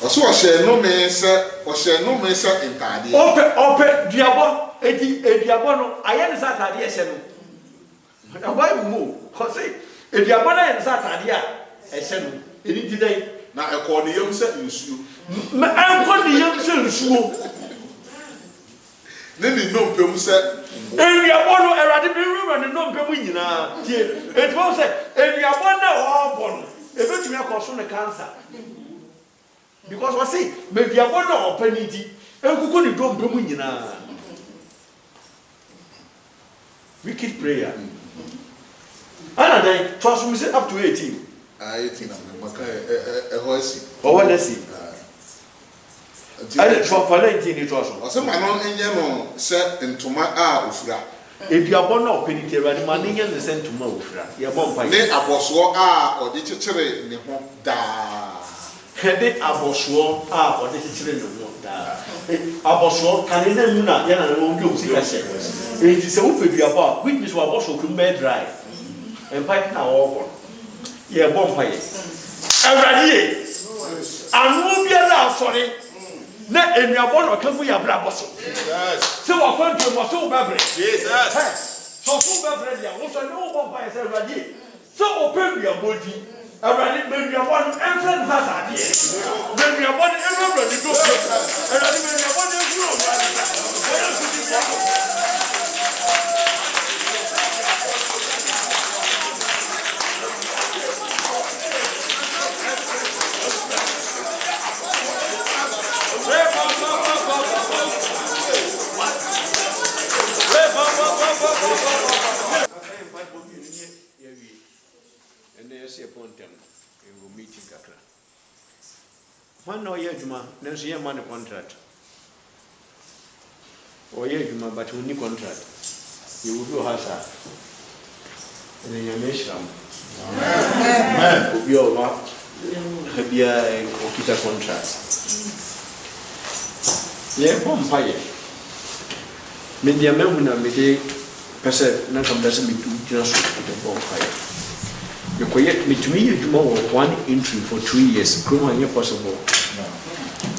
Also, I share no me, sir, or share no me, sir, in Tadi. Open, Diabo, Diabono, I am that idea, seven. Why move? Because if you are going to say, I said, any today. na ɛkɔ ne yam sɛ nsuo me ɛnkɔ ne yam sɛ nsuo ne ne nnompem sɛ ewiabɔ no Awurade bi wura ne nnompem nyinaa tie etwo sɛ ewiabɔ na wɔbɔ no ebetumi akɔ so ne cancer because we say mediabɔ na ɔpɛ ne di enkuku ne nnompem nyinaa wicked prayer ana dan trust me say up to 18 18 maka ɛhɔ asi ɔwɔ nasi ale for 19 ni trust ɔsɛ ma no nyɛ no sɛ ntoma a ofura eduabɔ na ɔpɛ ne di Awurade ma ne nyɛ ne sɛ ntoma ofura yɛ bɔ mpa ne abɔsoɔ a ɔde kyekyere ne ho daa hede abɔsoɔ a ɔde kyekyere ne ho daa abɔsoɔ kane na mu na yɛ na wɔn dwom sika hyɛ enti sɛ wo pɛ duabɔ a which means abɔsoɔ kum bɛ dry mpa na wɔbɔ yɛ bɔ mpa yɛ Awurade yɛ anu biara afɔre na enuabɔ na ɔka fu yɛ abrabɔ so sɛ wɔkɔ ntuomɔ so wobɛbrɛ Jesus so wobɛbrɛ deɛ wosɔ ne wobɔ mpa yɛ sɛ Awurade yɛ sɛ ɔpɛ duabɔ di Awurade benuabɔ no ɛmfɛ ne fa saadeɛ benuabɔ no ɛmfɛ Awurade do Awurade benuabɔ no ɛfuru Awurade wɔyɛ sodi bɔ One no year Juma, then she had money contract. Or year Juma, but only contract. You will do Hasa. And then you may sham. Amen. You are a Okita contract. Yeah, Pompire. Media Memuna Mede Pessa, Nakam doesn't be too just with the bonfire. You quiet me to me, you do one entry for 2 years. Come on, possible.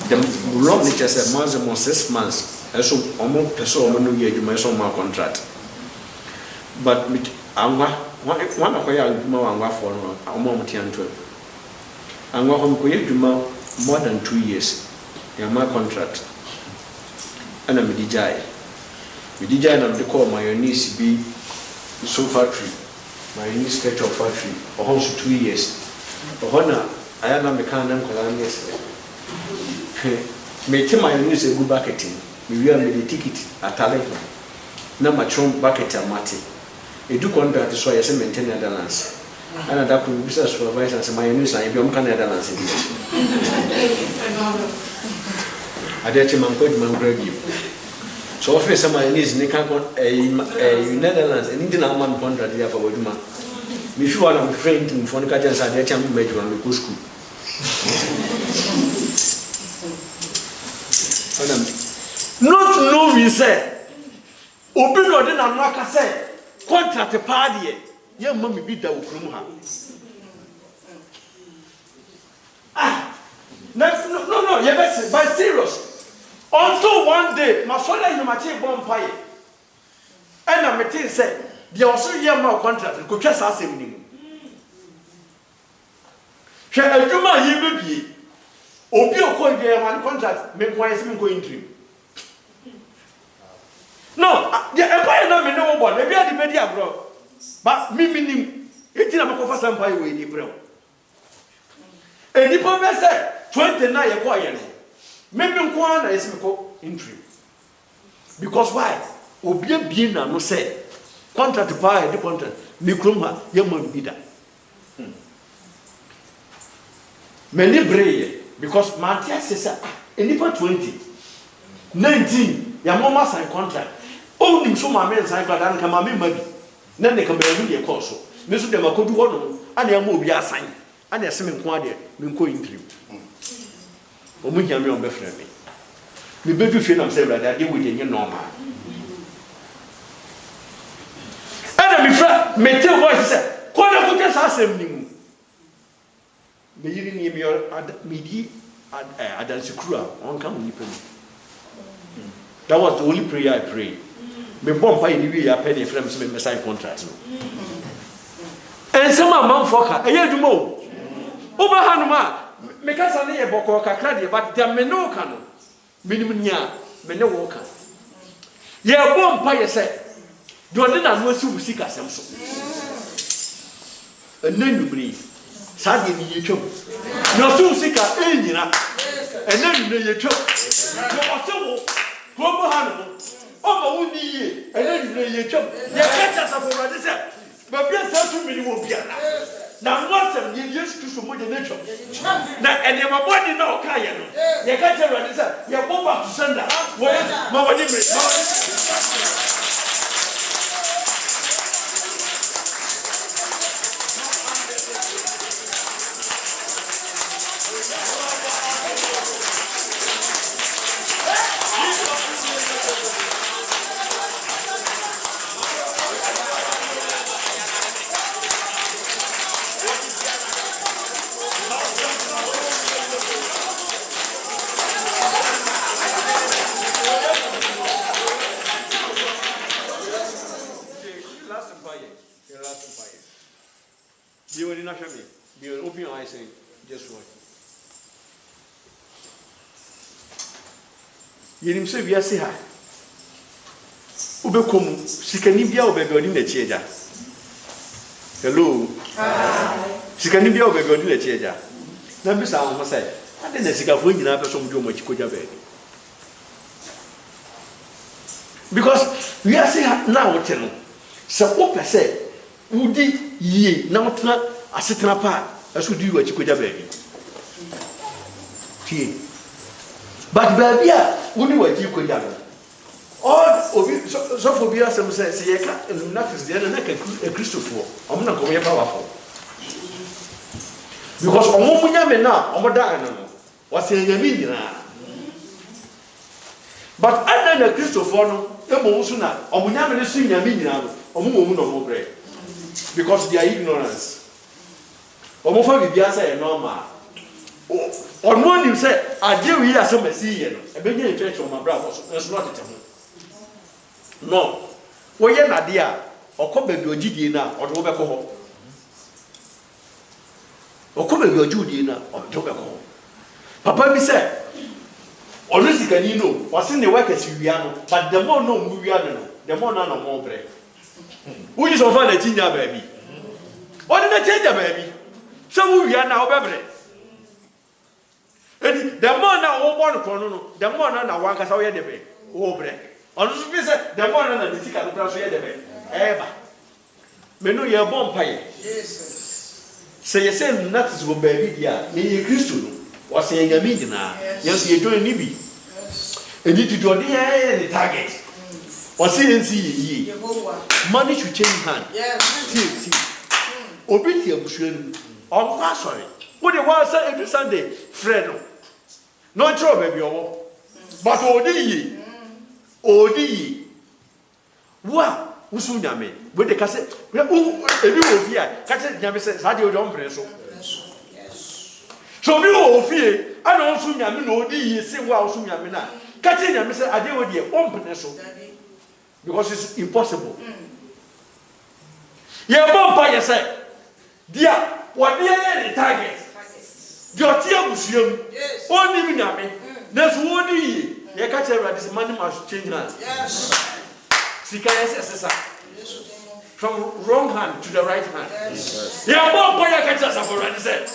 The long nature said, Mazamon 6 months. I saw almost person no year you may saw my contract. But with Angwa, one of your Angwa for a moment and 12. Angwa home quiet to more than 2 years. You my contract. And I'm a DJ. With DJ, and the call my niece be so factory. My new sketch of factory, or also 2 years. Honor, I am a mechanic. May tell my news a good bucketing. We will make the ticket at Talent. No much wrong bucket and Marty. A do contract is why I say maintain Netherlands. And that could be supervisor and my news and become Netherlands. I dare to my grave. So often somebody needs a Netherlands and Indian man contract there for Woduma. Before I'm friend to Fonicajans, I dare to make one with school. Not no we say. Open or then I'm not a say. Contract a party. Young mommy beat that Ukrumha. Ah, no, yes, but serious. Until one day, my father in my team bonfire. And I'm a team said, the also year more contract could just ask him. Shall I do my year be? Obio called there one contract, make why is going to. No, the empire no me no one, maybe I the media bro. But me meaning, it's not a first empire way, bro. And the problem said, 29 a quiet. Maybe one is entry. Because why? Obia Bina no say contract buy the contract. Mikroma, Yaman Bida. Many brave because Matthias says, and 20, 19, Yamoma sign contract. Only so my men sign contract and come a maybe. Then they can be a course. Miss them a good one, and they will be a sign. And they're swimming quadia, Minko entry. Omu nyame on befre me. Me bedu fie na say brother dey with you normal. And me fra me tell voice say, "Ko na ko kesa asem ni mu." Me yiri ni me di adansi kura on come ni pem. That was the only prayer I prayed. Me bomb pa ni wi ya pay the friends me sign contract no. And some man foka, e ye dwuma o. Oba hanuma Because I need a boko kakadi, but there may no cano. Minimum ya, may no walk. Ye won't pay a set. Do I not know who seek us? And then you breathe. Sadly, you choke. No soon seek us, and then you choke. Go behind. Oh, and then you choke. You catch us up for this. But yes, that's too many will be. Now, once you used to so much nature. Now, and your body no Kayan. You can't tell what it is. You're both up to Sunday. Well, Mama Dimmy. Open your eyes and just watch. You say we are see her. Ubekom, she can be our baby in the chair. Hello. She can be our baby in the chair. Now, Miss Alma said, I didn't see a winning after some do much could have. Because we are seeing now, tell them. So, what I said, would ye now turn a certain apart as would do what you could have baby. But baby, wouldn't what you could have. All so for be some says, and nothing is the other neck a Christopher. I'm not going to be powerful. Because on one young now, on dying, was in a million. But other than Christopher, the Mosuna, on one young is in a million, or moon or bread. Because they are ignorance. Or more for the answer normal. Or one you said, I deal with some Messiah, a big church on my brothers, that's not it. No. Well, you're not dear, or come back your Gideon or tobacco. Or come back your Judean or tobacco. Papa be said, or this can you know, what's in the work as you are, but the more no Muriano, the more none of more bread. Who is over the ginger baby? What did I change a baby? So we are now baby. The more now one corner, the more now one can away the bay. Oh, bread. On the more than the sick at the place of the bay. Ever. Menu your bonfire. Say, you say, nothing will baby, dear. Me, Christian was saying a meeting now. Yes, you're doing Libby. And did you do the target? Or see, money should change hand. See. Obedience, I'm sorry. What you want to say every Sunday, Fred? No trouble, baby. But Odi. What? Usunyame. With the cassette, who will fear? Cassette Yami says, how do you don't press so? So you will fear. I don't Sunyami, Odi, say, wow, Sunyamina. Cassette Yami said, I deal with your own pencil. Because it's impossible. You're born by yourself. Dear, what the target? Your tear was young. Only me. That's what you can't tell this money must change hands. From wrong hand to the right hand. You're born by your catches up already said.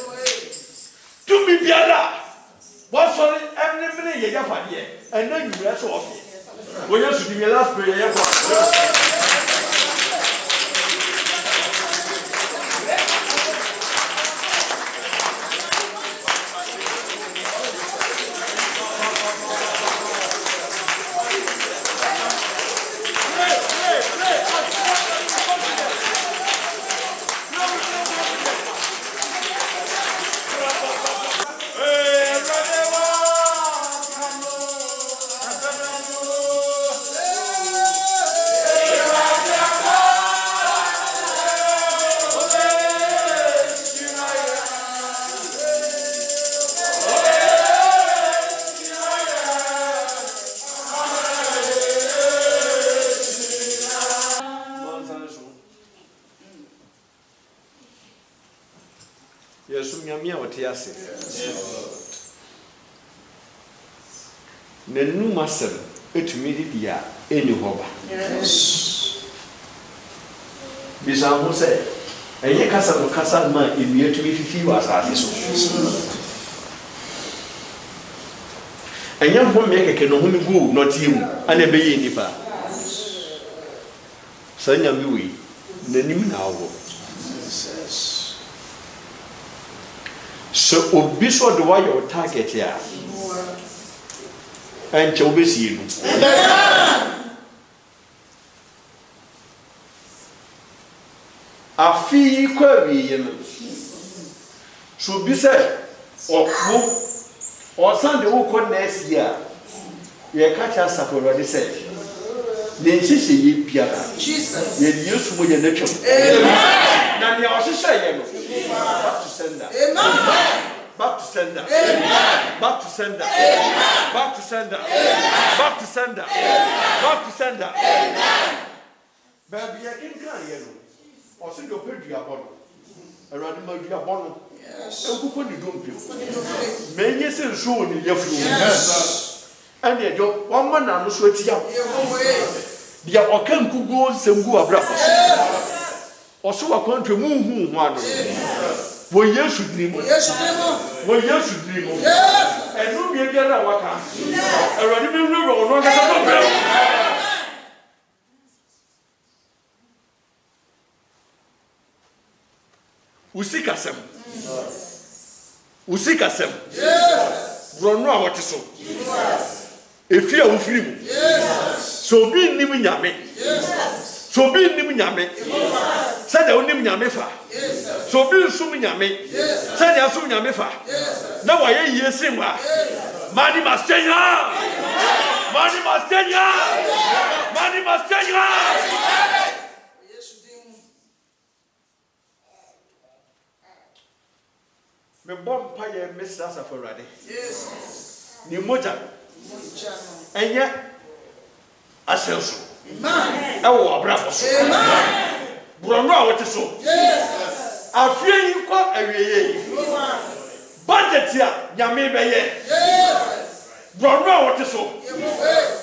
To be Biala. What's for every minute you have here? And then you are so okay. When you should be your last prayer. N'anum asɛm etumi didi a eni hɔ ba. Bisa ho sɛ ɛyɛ kasa no kasa ma nnua tumi fifi wɔ asase so. Ɛnyɛ nhome kɛkɛ no home gu nɔteɛ mu ana ɛbɛyɛ nipa. Saa nyame wei n'anim na awɔ. Sɛ obi so de wayɛ wo target a ɛnkyɛ wobɛsie no. Afi yi kɔ awieɛ no so obi sɛ ɔsan de wokɔ next year yɛka kyɛ Asafo Awurade sɛ ne nhyehyɛ yɛ biara yɛde Yesu mo yɛ n'atwam na nea ɔhyehyɛ yɛ no back to sender. Back to sender. Back to sender. Back to sender. Back to sender. Back to sender. Baby, I can't carry you. Or send your pet to your bottle. Around my dear bottle. And who put the don't feel? Many says so in your floor. And yet, one man and sweat young. The Okan Kugo Semgu Abra. Or so a country moon one. Well, yes, should dream. Well, yes, should dream. And no be a girl, Waka. I already been river, not as Usikasem. Usikasem. Run what is so. If you are free, so be living yame. So be living yame. Said the only Yamefa. So be assuming Yame. Said the assuming Yamefa. Now I hear Simba. Money must change. Money must change. Money must change. Me bomb pie Miss Asafo Awurade. Yes. Ni moja. Enya asenso. Amen. Ewo abrafo so. Amen. Brono a wote so. Yes. Afie yi kɔ awieye yi. Budget ya nyame bɛyɛ. Yes. Brono a wote so.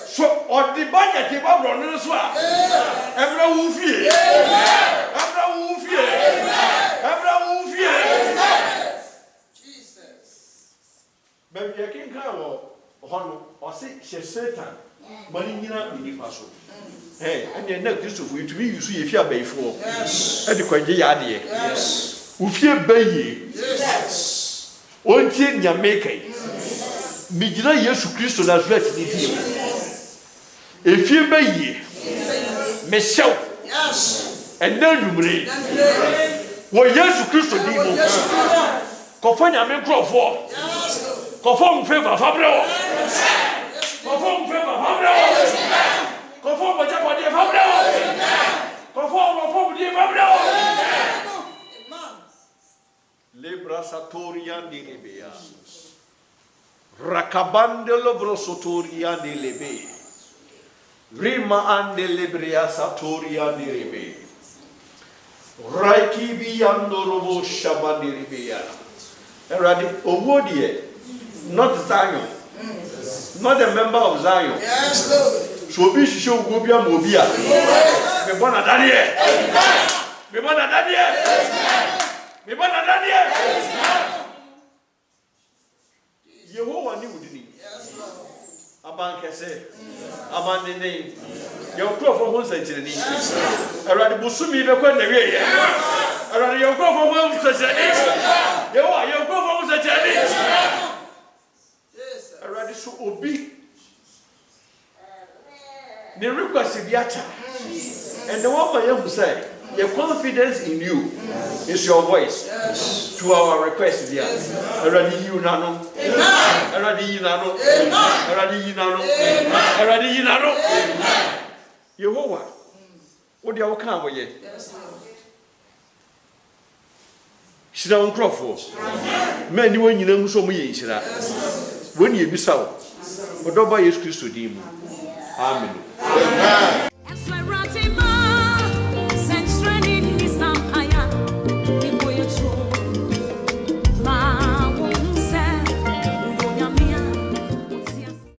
So ɔdi budget ba brono so a. Ebra wo fie. Ebra wo fie. Ebra wo fie. Baby, I can't go on or say Satan. Money in the faso. Hey, and you're not used to you to be you see if you are bay for. And the quite yardie. If you bay, won't you make it? Midna Yesu Christo that's right in him. If you bay, Michelle, and then you bring. Well, Yesu Christo did. Kofanya mekro for. Conform favor Fabio. Conform favor Fabio. Conform what Fabio. Conform Fabio. Libra Satorian de Libea. Rakabandelo Brosotorian de Lebe. Rima and de Libria Satorian de Lebe. Raiki Biandorobo Shabandi Libea. Eradi Owodie. Not Zion, not a member of Zion. Yes, Lord. So be show Gobia Mobia. Me bona dadie. Me bona dadie. Me bona dadie. Yehovah ni wudini. Yes, Lord. Aban kese. Aban nene. Your crop for one century. Eradi busumi be kwa na wie ye. Eradi your crop for one century. Yehovah your crop for one century. Already so obi. The request is biata. And the one for you who say, your confidence in you is your voice. Yes. To our request here. Already you nano. Already you nano. Already you nano. Already you nano. Yehovah. What do you come with yet? Shira uncrofo. Men you when you know so me shira. When you be so, but don't buy Jesus Christ to him. Amen.